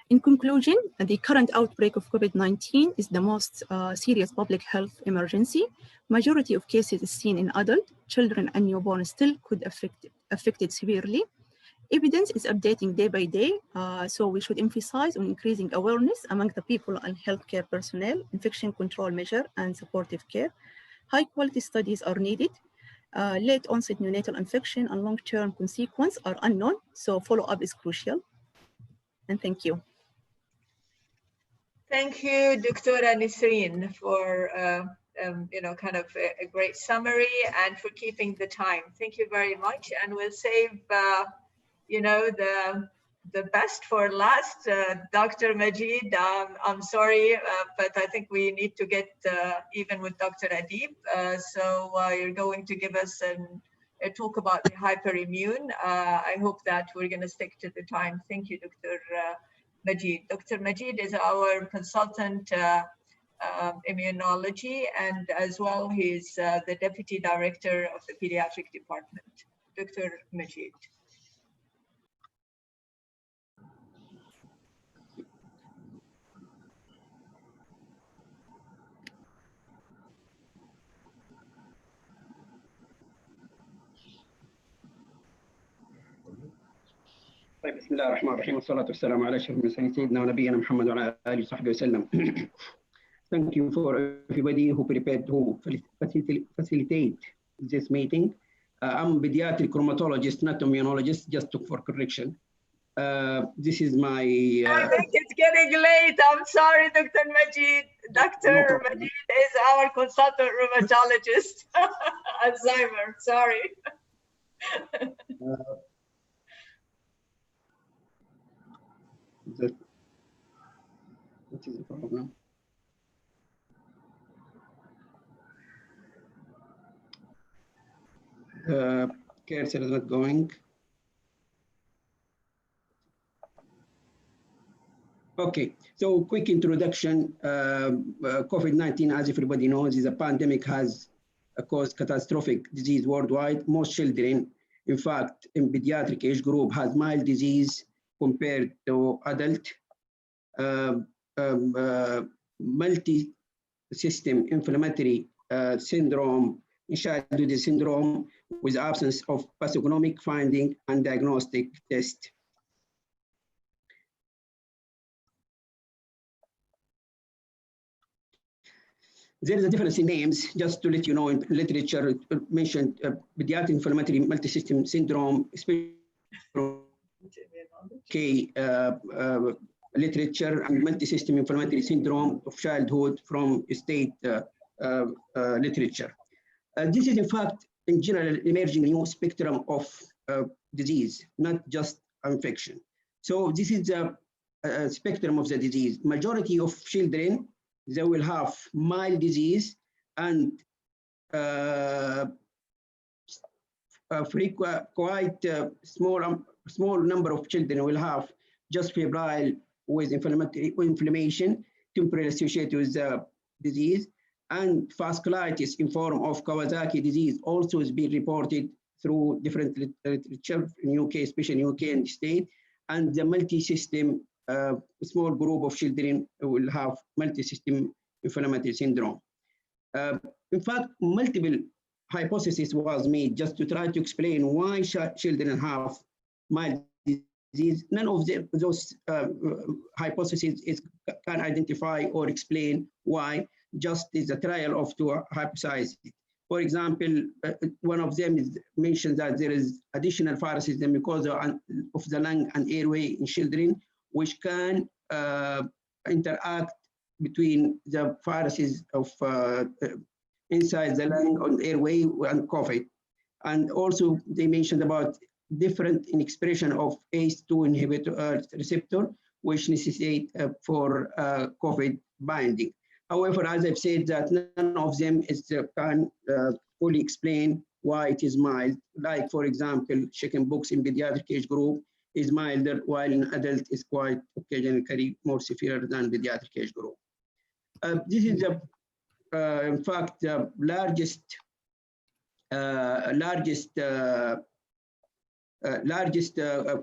In conclusion, the current outbreak of COVID-19 is the most serious public health emergency. Majority of cases is seen in adult, children and newborns still could affected severely. Evidence is updating day by day, so we should emphasize on increasing awareness among the people and healthcare personnel, infection control measure and supportive care. High quality studies are needed. Late onset neonatal infection and long-term consequences are unknown, so follow-up is crucial. And thank you. Thank you, Dr. Nisreen, for kind of a great summary and for keeping the time. Thank you very much, and we'll save the best for last. Dr. Majid, I'm sorry, but I think we need to get even with Dr. Adib. So you're going to give us a talk about the hyperimmune. I hope that we're going to stick to the time. Thank you, Dr. Majid. Dr. Majid is our consultant immunology, and as well, he's the Deputy Director of the Pediatric Department. Dr. Majid. بسم الله الرحمن الرحيم والصلاة والسلام على أشرف المرسلين سيدنا ونبينا محمد وعلى آله وصحبه وسلم. Thank you for everybody who prepared to facilitate this meeting. I'm a pediatric rheumatologist, not immunologist, just for correction. This is my... I think it's getting late. I'm sorry, Dr. Majid. Dr. Majid is our consultant rheumatologist. Alzheimer, sorry. What is the problem? The cursor is not going. Okay, so quick introduction. COVID-19, as everybody knows, is a pandemic, has caused catastrophic disease worldwide. Most children, in fact, in pediatric age group, has mild disease compared to adult. Multi-system inflammatory syndrome, childhood syndrome, with absence of pathognomic finding and diagnostic test. There is a difference in names, just to let you know, in literature mentioned pediatric inflammatory multisystem syndrome, literature, and multisystem inflammatory syndrome of childhood from state literature. This is, in fact, in general, emerging new spectrum of disease, not just infection. So this is a spectrum of the disease. Majority of children, they will have mild disease, and quite small number of children will have just febrile with inflammation, temporarily associated with the disease, and vasculitis in form of Kawasaki disease also is being reported through different literature in UK, especially UK and state, and the multi-system small group of children will have multi-system inflammatory syndrome. In fact, multiple hypothesis was made just to try to explain why children have mild disease. None of those hypotheses can identify or explain why, just is a trial of two hypotheses. For example, one of them is mentioned that there is additional viruses in the mucosa of the lung and airway in children, which can interact between the viruses of inside the lung and airway and COVID. And also they mentioned about different in expression of ACE2 inhibitor receptor, which necessitate for COVID binding. However, as I've said, that none of them can fully explain why it is mild. Like, for example, chickenpox in pediatric age group is milder, while in adult is quite occasionally more severe than pediatric age group. This is, in fact, the largest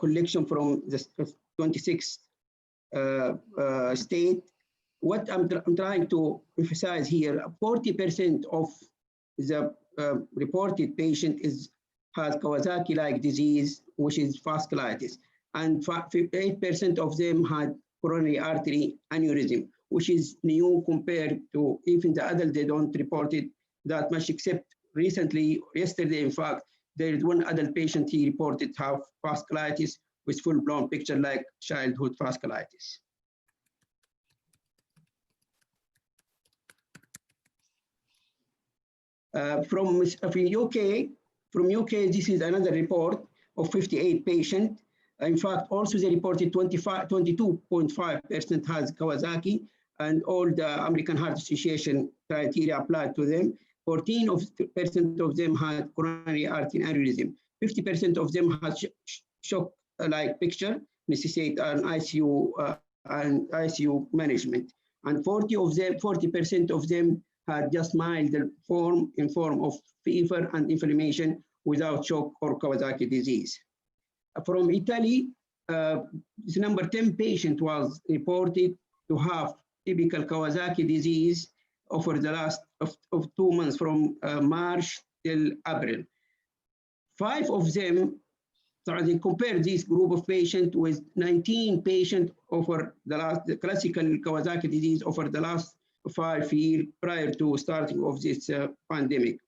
collection from the 26th state. What I'm trying to emphasize here, 40% of the reported patient has Kawasaki-like disease, which is vasculitis, and 8% of them had coronary artery aneurysm, which is new compared to even the adult. They don't report it that much, except recently, yesterday, in fact, there is one adult patient he reported have vasculitis with full-blown picture like childhood vasculitis. From UK, this is another report of 58 patients. In fact, also they reported 22.5% has Kawasaki, and all the American Heart Association criteria applied to them. 14% of them had coronary artery aneurysm. 50% of them had shock-like picture, necessitate an ICU management, and 40% of them had just mild form of fever and inflammation without shock or Kawasaki disease. From Italy, this number 10 patient was reported to have typical Kawasaki disease over the last of 2 months from March till April. 5 of them, so they compared this group of patients with 19 patients over the classical Kawasaki disease over the last 5 years prior to starting of this pandemic.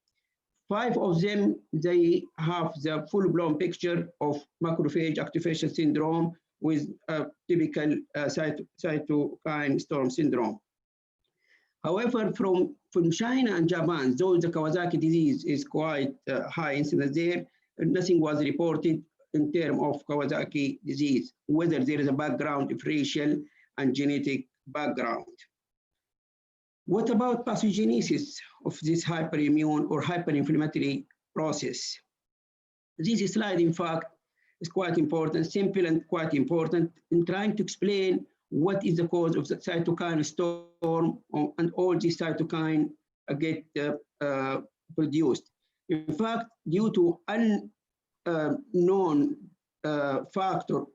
5 of them, they have the full-blown picture of macrophage activation syndrome with typical cytokine storm syndrome. However, from China and Japan, though the Kawasaki disease is quite high incidence there, nothing was reported in terms of Kawasaki disease, whether there is a background of racial and genetic background. What about pathogenesis of this hyperimmune or hyperinflammatory process? This slide, in fact, is quite important, simple and quite important in trying to explain what is the cause of the cytokine storm and all these cytokine get produced. In fact, due to unknown factor,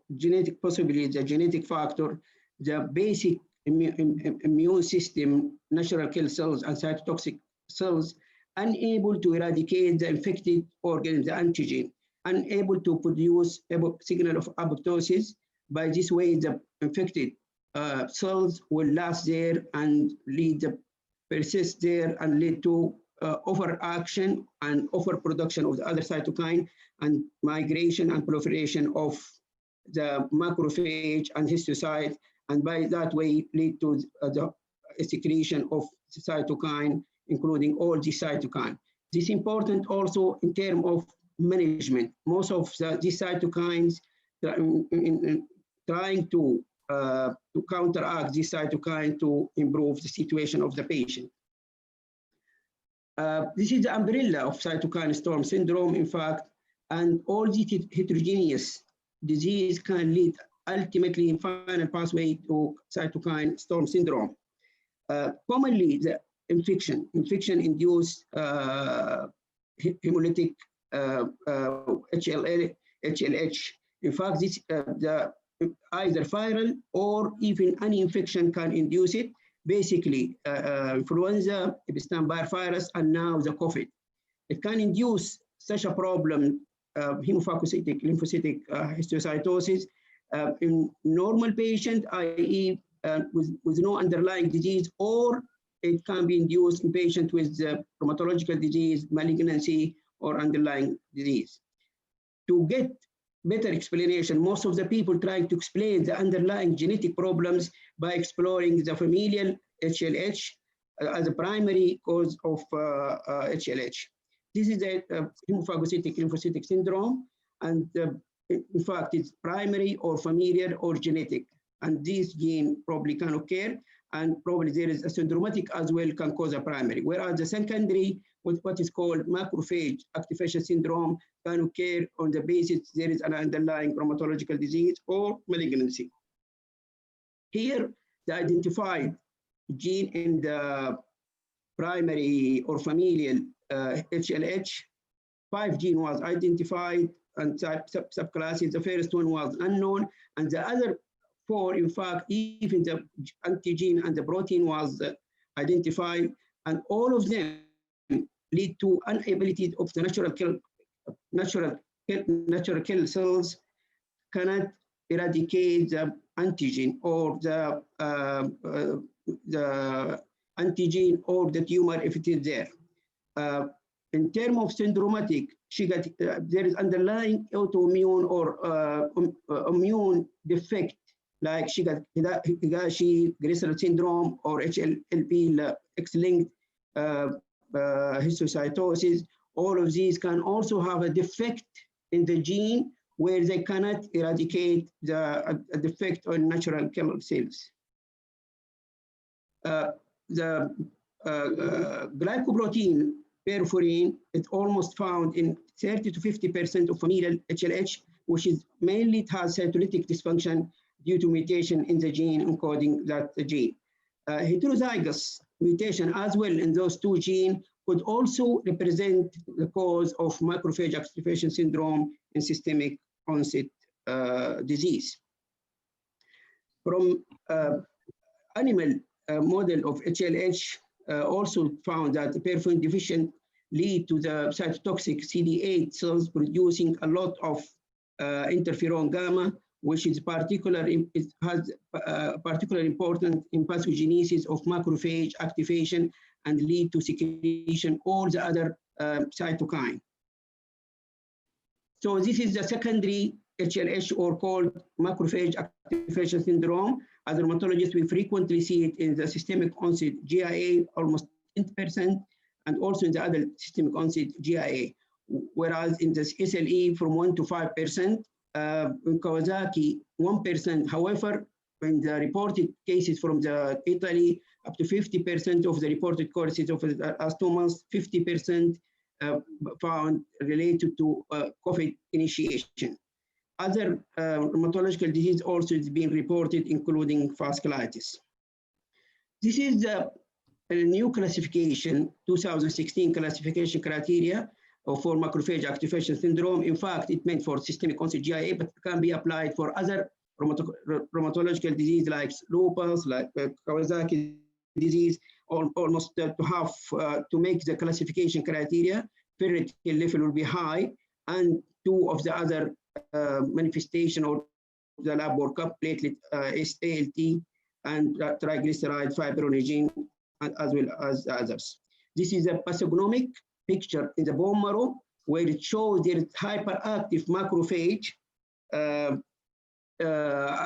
possibly the genetic factor, the basic immune system, natural killer cells and cytotoxic cells, unable to eradicate the infected organ, the antigen, unable to produce a signal of apoptosis. By this way, the infected cells will last there and persist there and lead to overaction and overproduction of the other cytokine and migration and proliferation of the macrophage and histiocyte, and by that way lead to the secretion of the cytokine, including all the cytokine. This is important also in terms of management. Most of these cytokines trying to counteract this cytokine to improve the situation of the patient. This is the umbrella of cytokine storm syndrome, in fact, and all the heterogeneous disease can lead ultimately in final pathway to cytokine storm syndrome. Commonly, the infection-induced hemolytic HLH. In fact, this either viral or even any infection can induce it. Basically, influenza, Epstein-Barr virus, and now the COVID. It can induce such a problem, hemophagocytic lymphocytic histiocytosis, in normal patient, i.e. with no underlying disease, or it can be induced in patients with rheumatological disease, malignancy, or underlying disease. To get better explanation, most of the people trying to explain the underlying genetic problems by exploring the familial HLH as a primary cause of HLH. This is a hemophagocytic lymphocytic syndrome, and in fact, it's primary or familial or genetic. And this gene probably can occur, and probably there is a syndromatic as well can cause a primary. Whereas the secondary, with what is called macrophage activation syndrome, can occur on the basis there is an underlying rheumatological disease or malignancy. Here, the identified gene in the primary or familial HLH, 5 gene was identified and subclasses. The first one was unknown, and the other 4, in fact, even the antigen and the protein was identified, and all of them lead to inability of the natural kill cells cannot eradicate the antigen or the antigen or the tumor if it is there. In terms of syndromatic, there is underlying autoimmune or immune defect, like she got Higashi-Grisel syndrome or HLP X-linked histiocytosis. All of these can also have a defect in the gene where they cannot eradicate the defect on natural killer cells. The glycoprotein perforin is almost found in 30 to 50% of familial HLH, which is mainly it has cytolytic dysfunction due to mutation in the gene encoding that gene. Heterozygous mutation as well in those 2 genes could also represent the cause of macrophage activation syndrome in systemic onset disease. From animal model of HLH also found that the perforin deficient lead to the cytotoxic CD8 cells producing a lot of interferon gamma, which is has particular importance in pathogenesis of macrophage activation and lead to secretion all the other cytokine. So this is the secondary HLH, or called macrophage activation syndrome. As a rheumatologist, we frequently see it in the systemic onset GIA, almost 20%, and also in the other systemic onset GIA. Whereas in the SLE, from 1 to 5%, in Kawasaki, 1%. However, in the reported cases from Italy, up to 50% of the reported cases of the last 2 months, 50% found related to COVID initiation. Other rheumatological disease also is being reported, including vasculitis. This is a new classification, 2016 classification criteria for macrophage activation syndrome. In fact, it meant for systemic onset GIA, but it can be applied for other rheumatological disease like lupus, like Kawasaki disease, almost to have to make the classification criteria. Ferritin level will be high, and 2 of the other manifestation or the lab workup, platelet, ALT, and triglyceride fibrinogen, as well as others. This is a pathognomic picture in the bone marrow where it shows there is hyperactive macrophage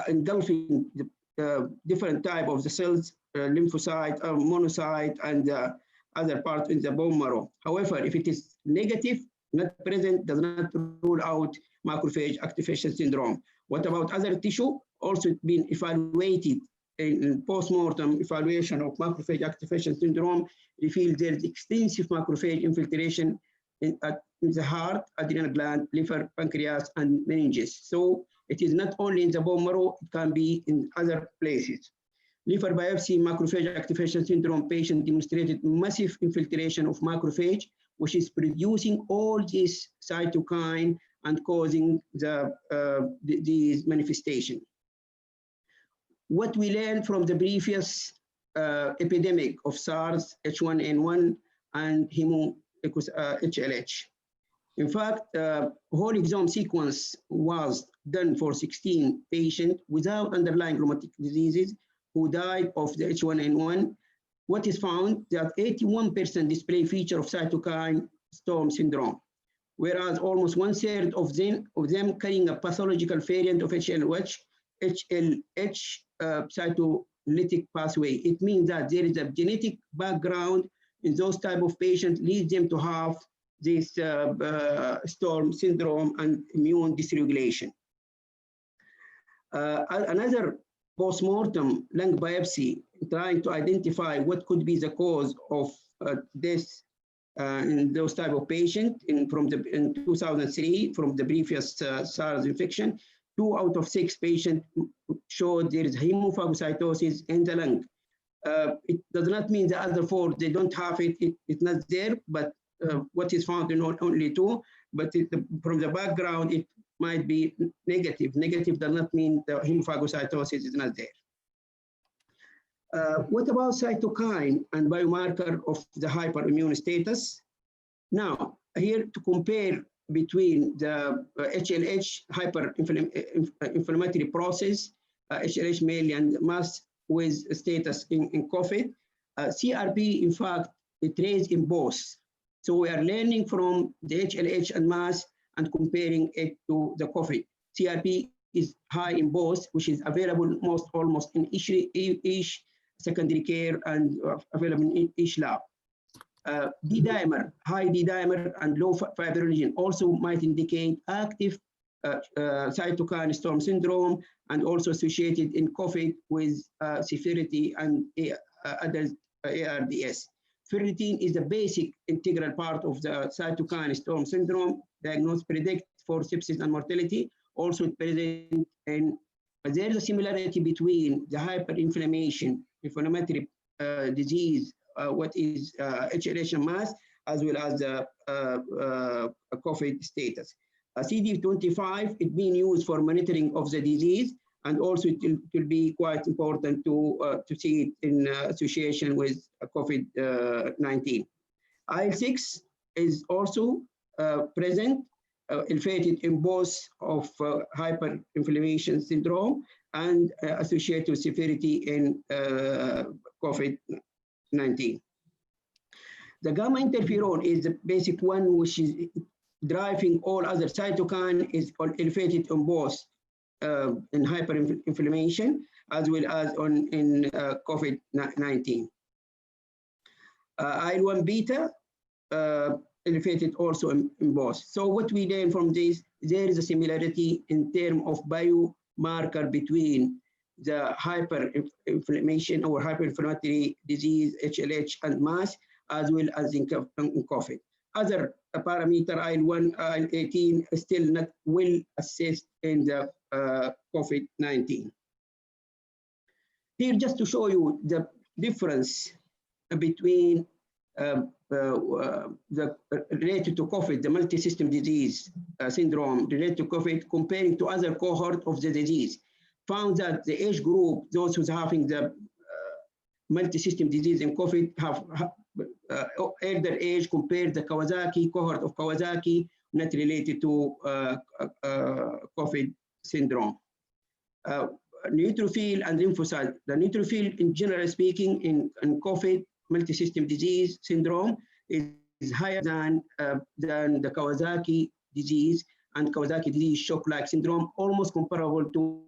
engulfing the different type of the cells, lymphocyte, monocyte, and other parts in the bone marrow. However, if it is negative, not present, does not rule out macrophage activation syndrome. What about other tissue? Also been evaluated in post-mortem evaluation of macrophage activation syndrome, revealed there is extensive macrophage infiltration in the heart, adrenal gland, liver, pancreas, and meninges. So it is not only in the bone marrow, it can be in other places. Liver biopsy macrophage activation syndrome patient demonstrated massive infiltration of macrophage, which is producing all this cytokine and causing these manifestation. What we learned from the previous epidemic of SARS, H1N1, and HLH. In fact, whole exome sequence was done for 16 patients without underlying rheumatic diseases who died of the H1N1. what is found that 81% display feature of cytokine storm syndrome, whereas almost 1/3 of them carrying a pathological variant of HLH cytolytic pathway. It means that there is a genetic background in those type of patients leads them to have this storm syndrome and immune dysregulation. Another post-mortem lung biopsy trying to identify what could be the cause of death in those type of patients in 2003 from the previous SARS infection. 2 out of 6 patients showed there is hemophagocytosis in the lung. It does not mean the other 4, they don't have it, it's not there, but what is found in only 2, but from the background, it might be negative. Negative does not mean the hemophagocytosis is not there. What about cytokine and biomarker of the hyperimmune status? Now, here to compare between the HLH hyperinflammatory process, HLH mainly, and MAS with status in COVID. CRP, in fact, it raised in both. So we are learning from the HLH and MAS and comparing it to the COVID. CRP is high in both, which is available almost in each secondary care and available in each lab. D-dimer, high D-dimer and low fibrinogen also might indicate active cytokine storm syndrome and also associated in COVID with severity and adult ARDS. Ferritin is the basic integral part of the cytokine storm syndrome. Diagnose, predict for sepsis and mortality. Also present, and there is a similarity between the hyperinflammation, inflammatory disease, what is HLH and MAS, as well as the COVID status. CD25 is being used for monitoring of the disease, and also it will be quite important to see it in association with COVID-19. IL-6 is also present, elevated in both of hyperinflammation syndrome and associated severity in COVID-19. The gamma interferon is the basic one, which is driving all other cytokine, is elevated on both in hyperinflammation as well as in COVID-19. IL-1 beta elevated also in both. So what we learn from this, there is a similarity in terms of biomarker between the hyperinflammation or hyperinflammatory disease, HLH and MAS, as well as in COVID. Other parameter, IL-1, IL-18, is still not well assessed in the COVID-19. Here, just to show you the difference between the related to COVID, the multi-system disease syndrome related to COVID, comparing to other cohort of the disease, found that the age group, those who's having the multi-system disease in COVID have elder age compared the Kawasaki cohort of Kawasaki, not related to COVID syndrome. Neutrophil and lymphocyte. The neutrophil, in general speaking, in COVID multi-system disease syndrome is higher than the Kawasaki disease and Kawasaki disease shock-like syndrome, almost comparable to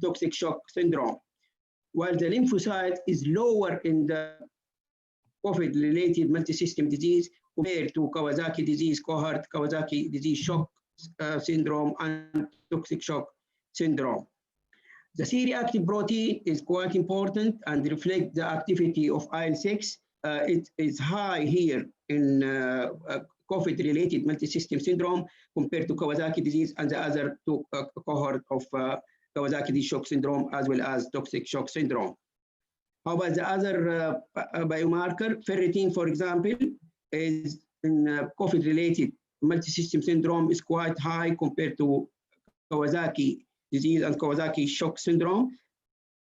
toxic shock syndrome. While the lymphocyte is lower in the COVID-related multi-system disease compared to Kawasaki disease cohort, Kawasaki disease shock syndrome, and toxic shock syndrome. The C-reactive protein is quite important and reflects the activity of IL-6. It is high here in COVID-related multi-system syndrome compared to Kawasaki disease and the other two cohort of Kawasaki disease shock syndrome as well as toxic shock syndrome. How about the other biomarker? Ferritin, for example, is in COVID-related multi-system syndrome is quite high compared to Kawasaki disease and Kawasaki shock syndrome.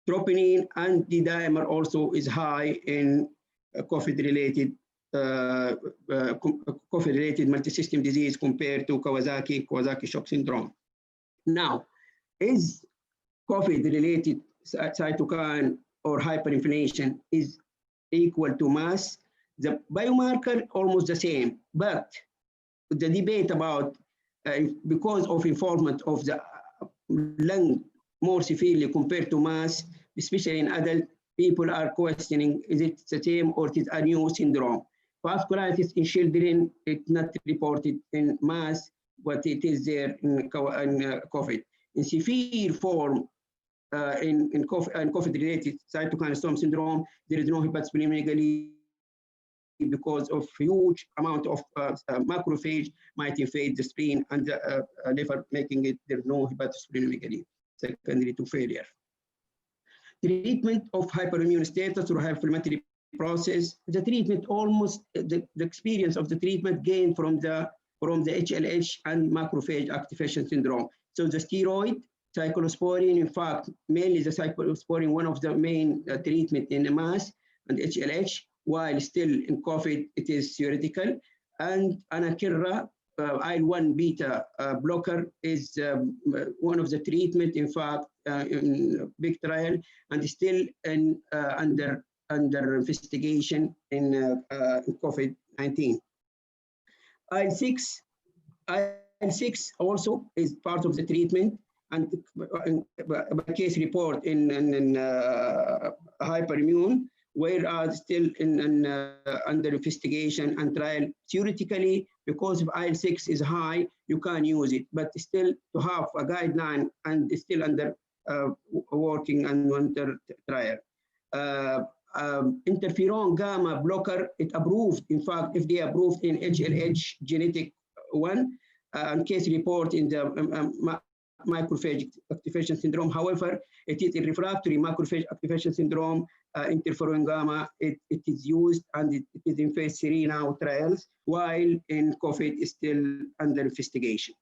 Troponin and D-dimer also is high in COVID-related multi-system disease compared to Kawasaki shock syndrome. Now, is COVID-related cytokine or hyperinflation is equal to mass. The biomarker almost the same, but the debate about because of involvement of the lung more severely compared to mass, especially in adult, people are questioning, is it the same or it is a new syndrome? Vasculitis in children, it's not reported in mass, but it is there in COVID. In severe form, in COVID-related cytokine storm syndrome, there is no hepatosplenomegaly because of huge amount of macrophage might invade the spleen and the liver, making it there's no hepatosplenomegaly secondary to failure. Treatment of hyperimmune status or hyperinflammatory process. The treatment almost the experience of the treatment gained from the HLH and macrophage activation syndrome. So the steroid, cyclosporine, in fact, mainly the cyclosporine, one of the main treatment in MS and HLH, while still in COVID, it is theoretical. And anakinra, IL-1 beta blocker is one of the treatment, in fact, in big trial, and still in, under investigation in COVID-19. IL-6 also is part of the treatment, and by case report in hyperimmune, whereas still under investigation and trial. Theoretically, because if IL-6 is high, you can use it, but still to have a guideline and still under working and under trial. Interferon gamma blocker, it approved, in fact, FDA approved in HLH genetic 1, and case report in the macrophage activation syndrome. However, it is in refractory macrophage activation syndrome, interferon gamma, it is used and it is in phase 3 now trials, while in COVID is still under investigation.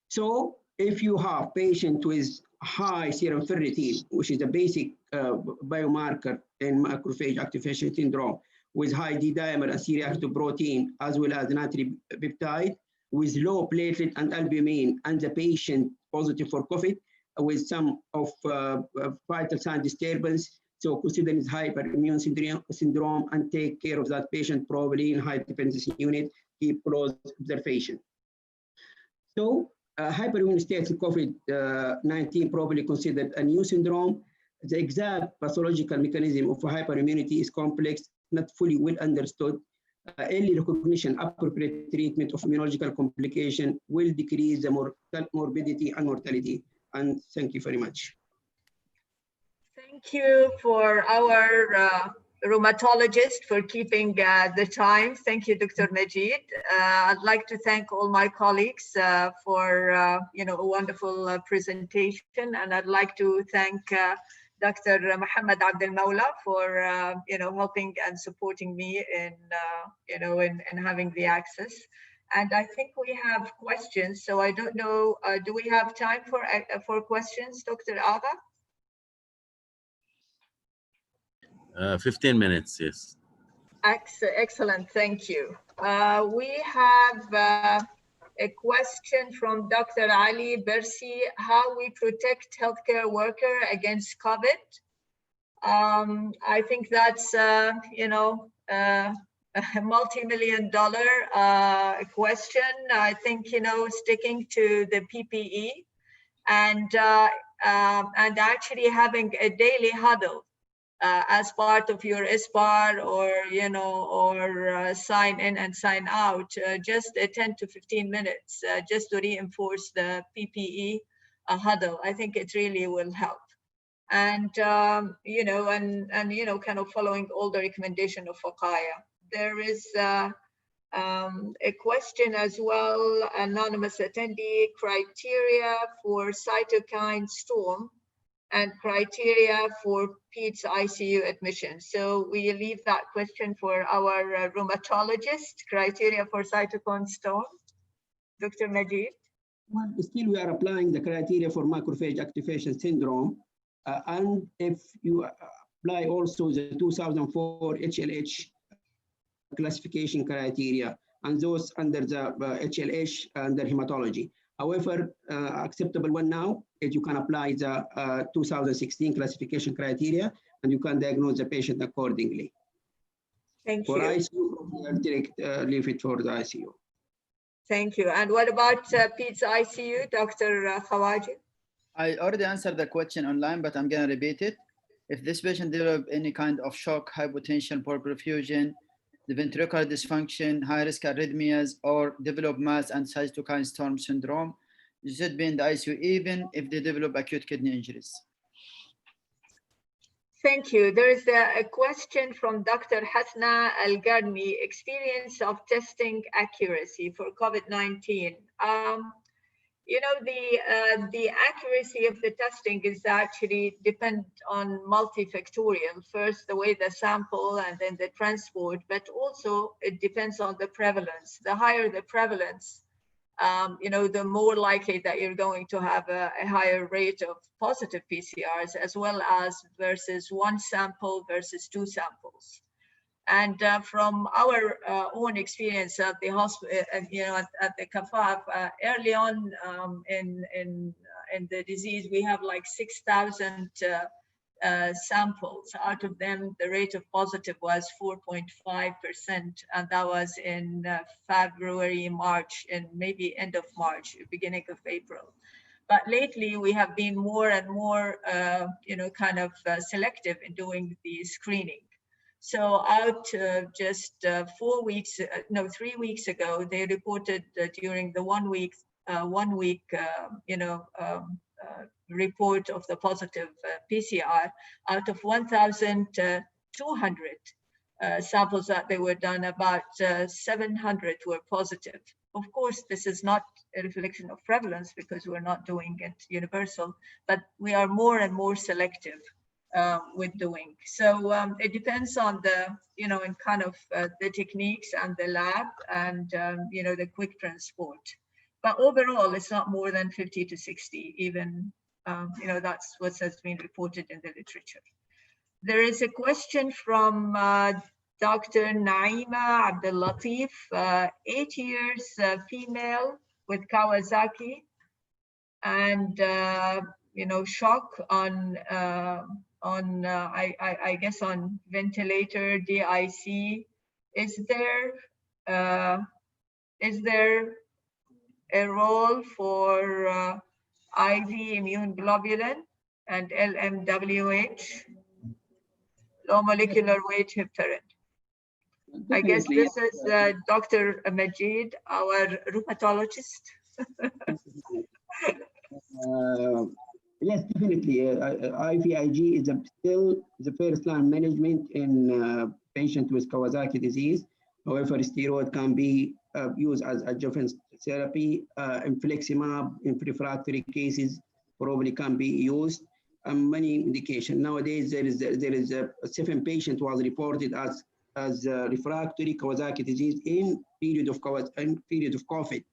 So if you have patient with high serum ferritin, which is a basic biomarker in macrophage activation syndrome, with high D-dimer and C-reactive protein, as well as natriuretic, with low platelet and albumin, and the patient positive for COVID, with some of vital sign disturbance. So consider it hyperimmune syndrome and take care of that patient probably in high dependency unit, keep close observation. So hyperimmune states in COVID-19 probably considered a new syndrome. The exact pathological mechanism of hyperimmunity is complex, not fully well understood. Early recognition, appropriate treatment of immunological complication will decrease the morbidity and mortality. And thank you very much. Thank you for our rheumatologist for keeping the time. Thank you, Dr. Majid. I'd like to thank all my colleagues for a wonderful presentation, and I'd like to thank Dr. Mohammed Abdel Maula for helping and supporting me in having the access. And I think we have questions, so I don't know, do we have time for questions, Dr. Aga? 15 minutes, yes. Excellent, thank you. We have a question from Dr. Ali Bersi, how we protect healthcare worker against COVID. I think that's, a multi-million-dollar question. I think, sticking to the PPE and actually having a daily huddle as part of your SBAR or sign in and sign out, just 10 to 15 minutes, just to reinforce the PPE huddle. I think it really will help. And, kind of following all the recommendation of Fakaya. There is a question as well, anonymous attendee, criteria for cytokine storm and criteria for Peds ICU admission. So we leave that question for our rheumatologist, criteria for cytokine storm. Dr. Majid? Well, still we are applying the criteria for macrophage activation syndrome. And if you apply also the 2004 HLH classification criteria, and those under the HLH under hematology. However, acceptable one now is you can apply the 2016 classification criteria and you can diagnose the patient accordingly. Thank For you. ICU, I'll direct, leave it for the ICU. Thank you. And what about Peds ICU, Dr. Khawaji? I already answered the question online, but I'm going to repeat it. If this patient developed any kind of shock, hypotension, poor perfusion, the ventricular dysfunction, high-risk arrhythmias, or develop mass and cytokine storm syndrome, you should be in the ICU even if they develop acute kidney injuries. Thank you. There is a question from Dr. Hasna Al-Garni, experience of testing accuracy for COVID-19. You know, the accuracy of the testing is actually depend on multifactorial. First, the way the sample and then the transport, but also it depends on the prevalence. The higher the prevalence, you know, the more likely that you're going to have a higher rate of positive PCRs, as well as versus one sample versus two samples. And from our own experience at the hospital, you know, at the CAFAF, early on in the disease, we have like 6,000 samples. Out of them, the rate of positive was 4.5%, and that was in February, March, and maybe end of March, beginning of April. But lately, we have been more and more, you know, kind of selective in doing the screening. So out just 3 weeks ago, they reported during the 1 week, you know, report of the positive PCR, out of 1,200 samples that they were done, about 700 were positive. Of course, this is not a reflection of prevalence because we're not doing it universal, but we are more and more selective with doing. So it depends on the, you know, and kind of the techniques and the lab and, you know, the quick transport. But overall, it's not more than 50 to 60, even, you know, that's what has been reported in the literature. There is a question from Dr. Naima Abdel Latif, 8 years, female with Kawasaki, and, you know, shock on I guess on ventilator, DIC. Is there a role for IV immune globulin and LMWH, low molecular weight heparin? I guess this is Dr. Majid, our rheumatologist. Yes, definitely. IVIG is still the first line management in patients with Kawasaki disease. However, steroid can be used as adjuvant therapy. Infliximab in refractory cases probably can be used. Many indications. Nowadays, there is a 7 patient was reported as refractory Kawasaki disease in period of COVID.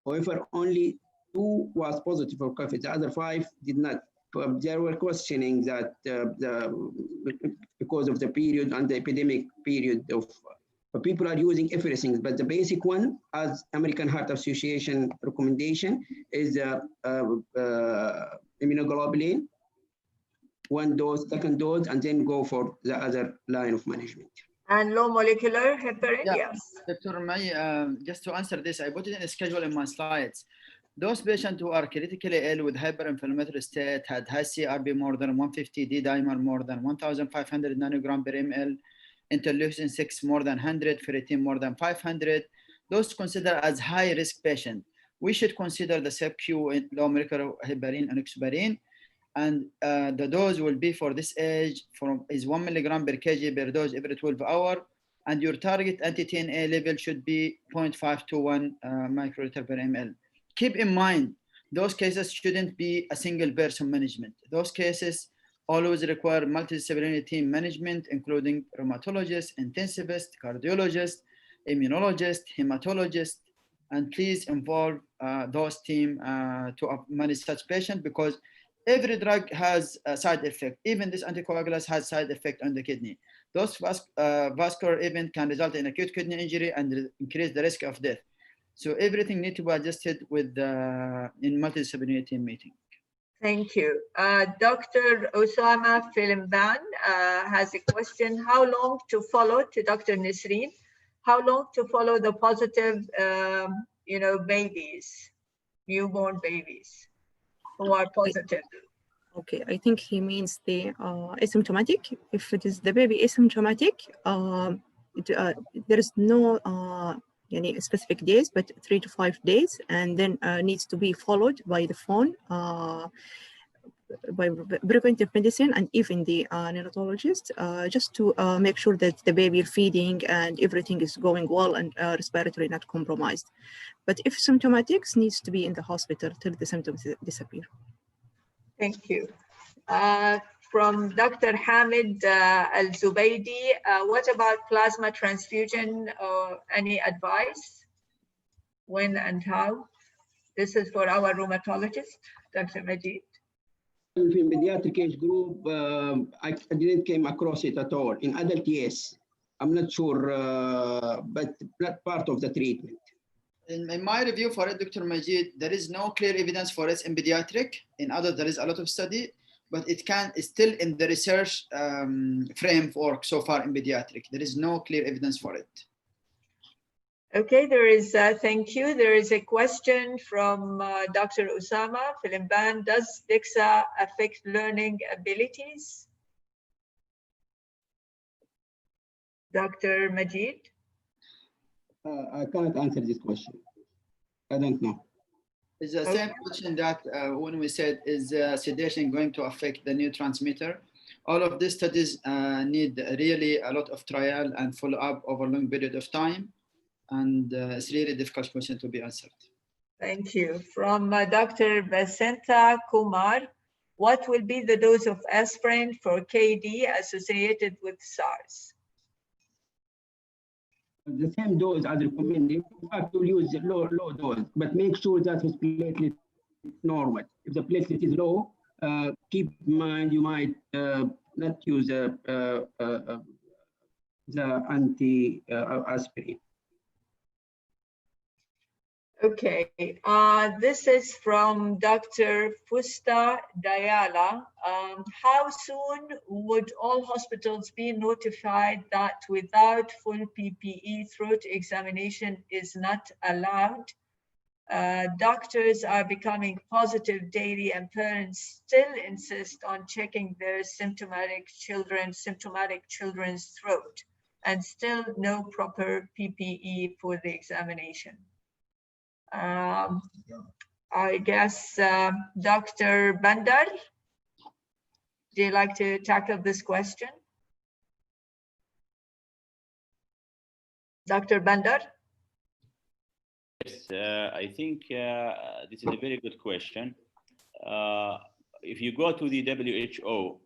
However, only 2 was positive for COVID. The other 5 did not. There were questioning that because of the period and the epidemic period of people are using everything, but the basic one, as American Heart Association recommendation, is immunoglobulin, 1 dose, 2nd dose, and then go for the other line of management. And low molecular heparin, yeah. yes. Dr. May, just to answer this, I put it in a schedule in my slides. Those patients who are critically ill with hyperinflammatory state had high CRP more than 150, D-dimer more than 1,500 nanogram per ml, interleukin 6 more than 100, ferritin more than 500. Those considered as high-risk patients. We should consider the sub-Q low molecular heparin and enoxaparin, and the dose will be for this age is 1 milligram per kg per dose every 12 hours, and your target anti-TNA level should be 0.5 to 1 microliter per ml. Keep in mind, those cases shouldn't be a single person management. Those cases always require multidisciplinary team management, including rheumatologist, intensivist, cardiologist, immunologist, hematologist, and please involve those teams to manage such patients, because every drug has a side effect. Even this anticoagulants has side effect on the kidney. Those vascular events can result in acute kidney injury and increase the risk of death. So everything needs to be adjusted with in multidisciplinary team meeting. Thank you. Dr. Osama Filimban has a question. How long to follow, to Dr. Nisreen, how long to follow the positive, babies, newborn babies who are positive? Okay, I think he means the asymptomatic. If it is the baby asymptomatic, there is no specific days, but 3 to 5 days, and then needs to be followed by the phone, by preventive medicine, and even the neonatologist, just to make sure that the baby is feeding and everything is going well and respiratory not compromised. But if symptomatics, needs to be in the hospital till the symptoms disappear. Thank you. From Dr. Hamid Al-Zubaydi, what about plasma transfusion or any advice? When and how? This is for our rheumatologist, Dr. Majid. In pediatric age group, I didn't came across it at all. In adult, yes. I'm not sure, but not part of the treatment. In my review for it, Dr. Majid, there is no clear evidence for it in pediatric. In adult, there is a lot of study, but it's still in the research framework so far in pediatric. There is no clear evidence for it. Okay, there is, thank you. There is a question from Dr. Osama Filimban. Does DICSA affect learning abilities? Dr. Majid? I can't answer this question. I don't know. It's the same question that when we said, is sedation going to affect the neurotransmitter? All of these studies need really a lot of trial and follow up over a long period of time. And it's really a difficult question to be answered. Thank you. From Dr. Basenta Kumar, what will be the dose of aspirin for KD associated with SARS? The same dose as recommended. In fact, you'll use low dose, but make sure that his platelet is normal. If the platelet is low, keep in mind you might not use the anti-aspirin. Okay, this is from Dr. Fusta Dayala. How soon would all hospitals be notified that without full PPE, throat examination is not allowed? Doctors are becoming positive daily and parents still insist on checking their symptomatic children's throat, and still no proper PPE for the examination. I guess Dr. Bandar, do you like to tackle this question? Dr. Bandar? Yes, I think this is a very good question. If you go to the WHO,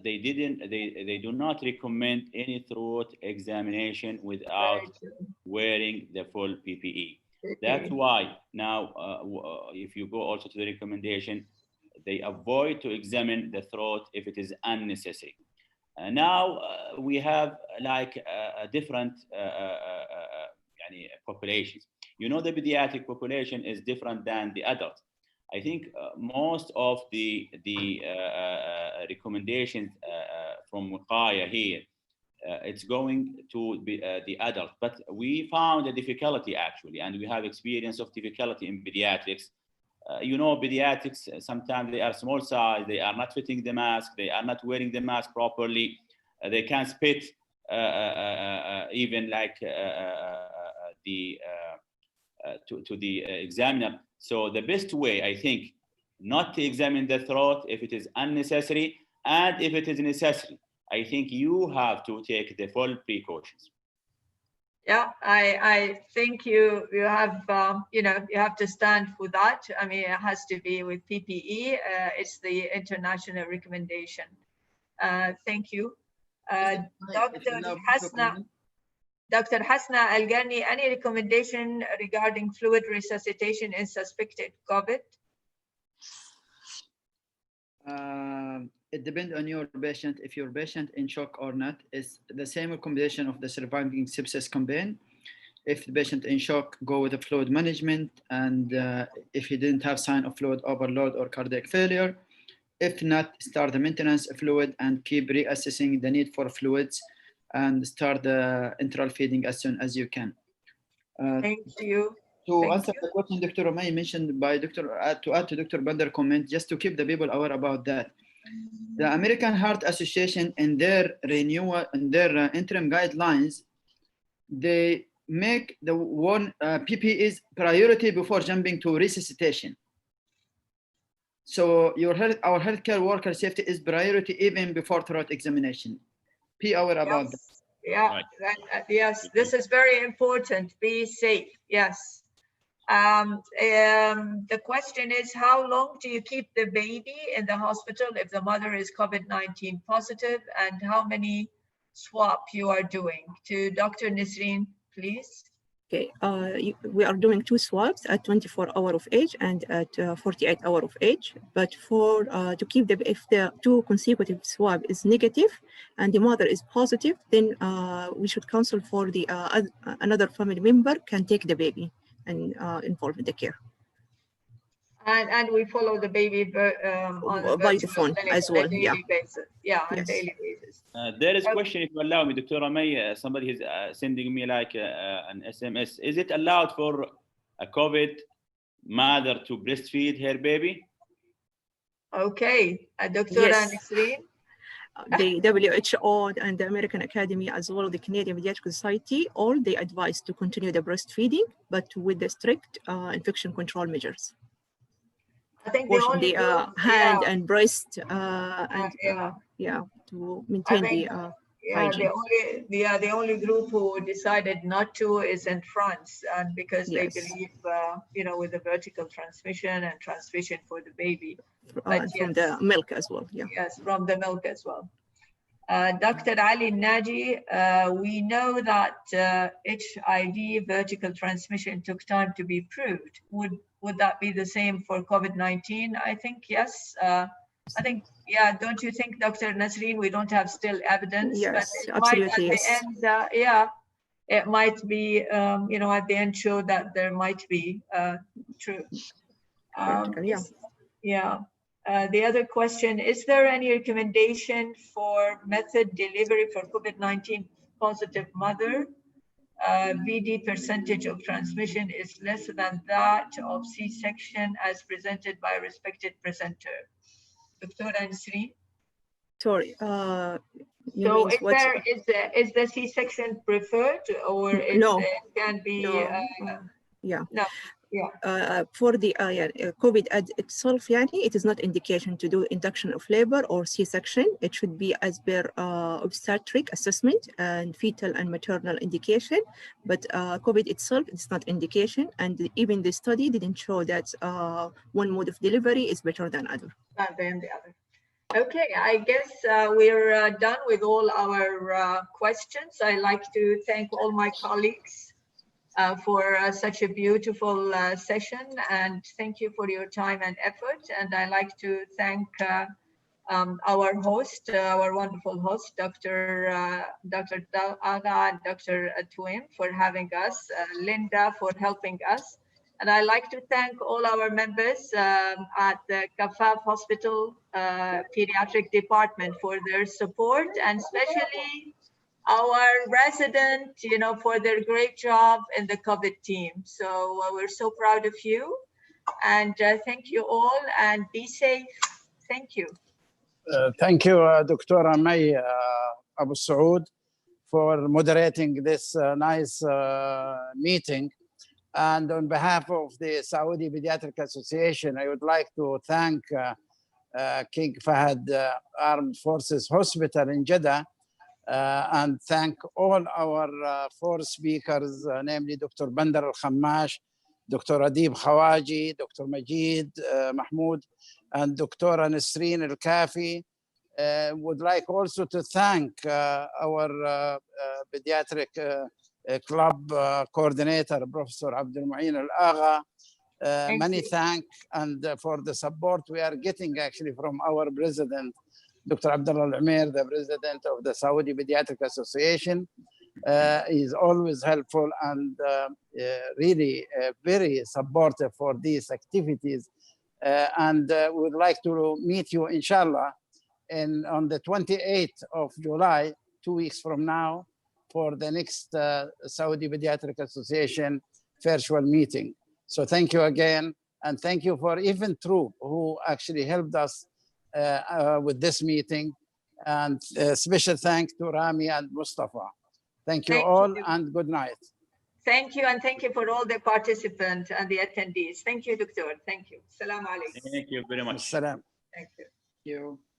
they do not recommend any throat examination without wearing the full PPE. That's why now, if you go also to the recommendation, they avoid to examine the throat if it is unnecessary. Now we have like different populations. You know, the pediatric population is different than the adult. I think most of the recommendations from Wiqaya here, it's going to be the adult, but we found a difficulty actually, and we have experience of difficulty in pediatrics. You know, pediatrics, sometimes they are small size, they are not fitting the mask, they are not wearing the mask properly, they can spit even like to the examiner. So the best way, I think, not to examine the throat if it is unnecessary, and if it is necessary, I think you have to take the full precautions. Yeah, I think you have you have to stand for that. I mean, it has to be with PPE. It's the international recommendation. Thank you, Dr. Hasna Al-Ghani. Any recommendation regarding fluid resuscitation in suspected COVID? It depends on your patient. If your patient in shock or not, is the same recommendation of the surviving sepsis campaign. If the patient in shock, go with the fluid management. And if he didn't have sign of fluid overload or cardiac failure, if not, start the maintenance of fluid and keep reassessing the need for fluids and start the enteral feeding as soon as you can. Thank you. To Thank answer you. the question Dr. Omay mentioned by to add to Dr. Bandar's comment, just to keep the people aware about that. The American Heart Association in their renewal, in their interim guidelines, they make the one PPE is priority before jumping to resuscitation. So our healthcare worker safety is priority even before throat examination. Be aware about that. Yeah, Right. yes, this is very important. Be safe. Yes. The question is, how long do you keep the baby in the hospital if the mother is COVID-19 positive, and how many swap you are doing? To Dr. Nisreen, please. Okay, we are doing 2 swabs at 24 hours of age and at 48 hours of age. But for to keep the, if the 2 consecutive swab is negative and the mother is positive, then we should counsel for the another family member can take the baby and involve in the care. And we follow the baby on By the phone as well, daily basis. Yeah, on Yes. daily basis. There is a question, if you allow me, Dr. May, somebody is sending me like an SMS. Is it allowed for a COVID mother to breastfeed her baby? Okay, Dr. Yes. Nisreen. The WHO and the American Academy, as well as the Canadian Pediatric Society, all they advise to continue the breastfeeding, but with the strict infection control measures. I think Washing the hand and breast to maintain the hygiene. The only group who decided not to is in France, and because they Yes. believe with the vertical transmission and transmission for the baby. From the milk as well, yeah. Yes, from the milk as well. Dr. Ali Naji, we know that HIV vertical transmission took time to be proved. Would that be the same for COVID-19? I think yes. I think, yeah, don't you think, Dr. Nasreen, we don't have still evidence? Yes, but it absolutely, might at yes. the end, it might be, at the end show that there might be true. The other question, is there any recommendation for method delivery for COVID-19 positive mother? VD percentage of transmission is less than that of C-section as presented by a respected presenter. Dr. Ansri? Sorry. So is the C-section preferred, or No. It can be? No. No. Yeah. For the COVID itself, it is not indication to do induction of labor or C-section. It should be as per obstetric assessment and fetal and maternal indication. But COVID itself is not indication, and even the study didn't show that one mode of delivery is better than other. Than the other. Okay, I guess we're done with all our questions. I'd like to thank all my colleagues for such a beautiful session, and thank you for your time and effort. And I'd like to thank our host, our wonderful host, Dr. Dal Aga and Dr. Tuim for having us, Linda for helping us. And I'd like to thank all our members at the Kafaf Hospital Pediatric Department for their support, and especially our resident, for their great job in the COVID team. So we're so proud of you, and thank you all, and be safe. Thank you. Thank you, Dr. May Abu Saud, for moderating this nice meeting. And on behalf of the Saudi Pediatric Association, I would like to thank King Fahd Armed Forces Hospital in Jeddah, and thank all our 4 speakers, namely Dr. Bandar Al-Khammash, Dr. Adib Khawaji, Dr. Majid Mahmoud, and Dr. Nisreen Al-Kafi. Would like also to thank our pediatric club coordinator, Professor Abdul Mu'in Al-Agha. Many thanks, and for the support we are getting actually from our president, Dr. Abdullah Al-Umair, the president of the Saudi Pediatric Association. He's always helpful and really very supportive for these activities. And we'd like to meet you, inshallah, on the 28th of July, 2 weeks from now, for the next Saudi Pediatric Association virtual meeting. So thank you again. And thank you for even Tرووب, who actually helped us with this meeting. And special thanks to Rami and Mustafa. Thank you all and good night. Thank you, and thank you for all the participants and the attendees. Thank you, Doctor. Thank you. Assalamu alaikum. Thank you very much. Assalam. Thank you. You.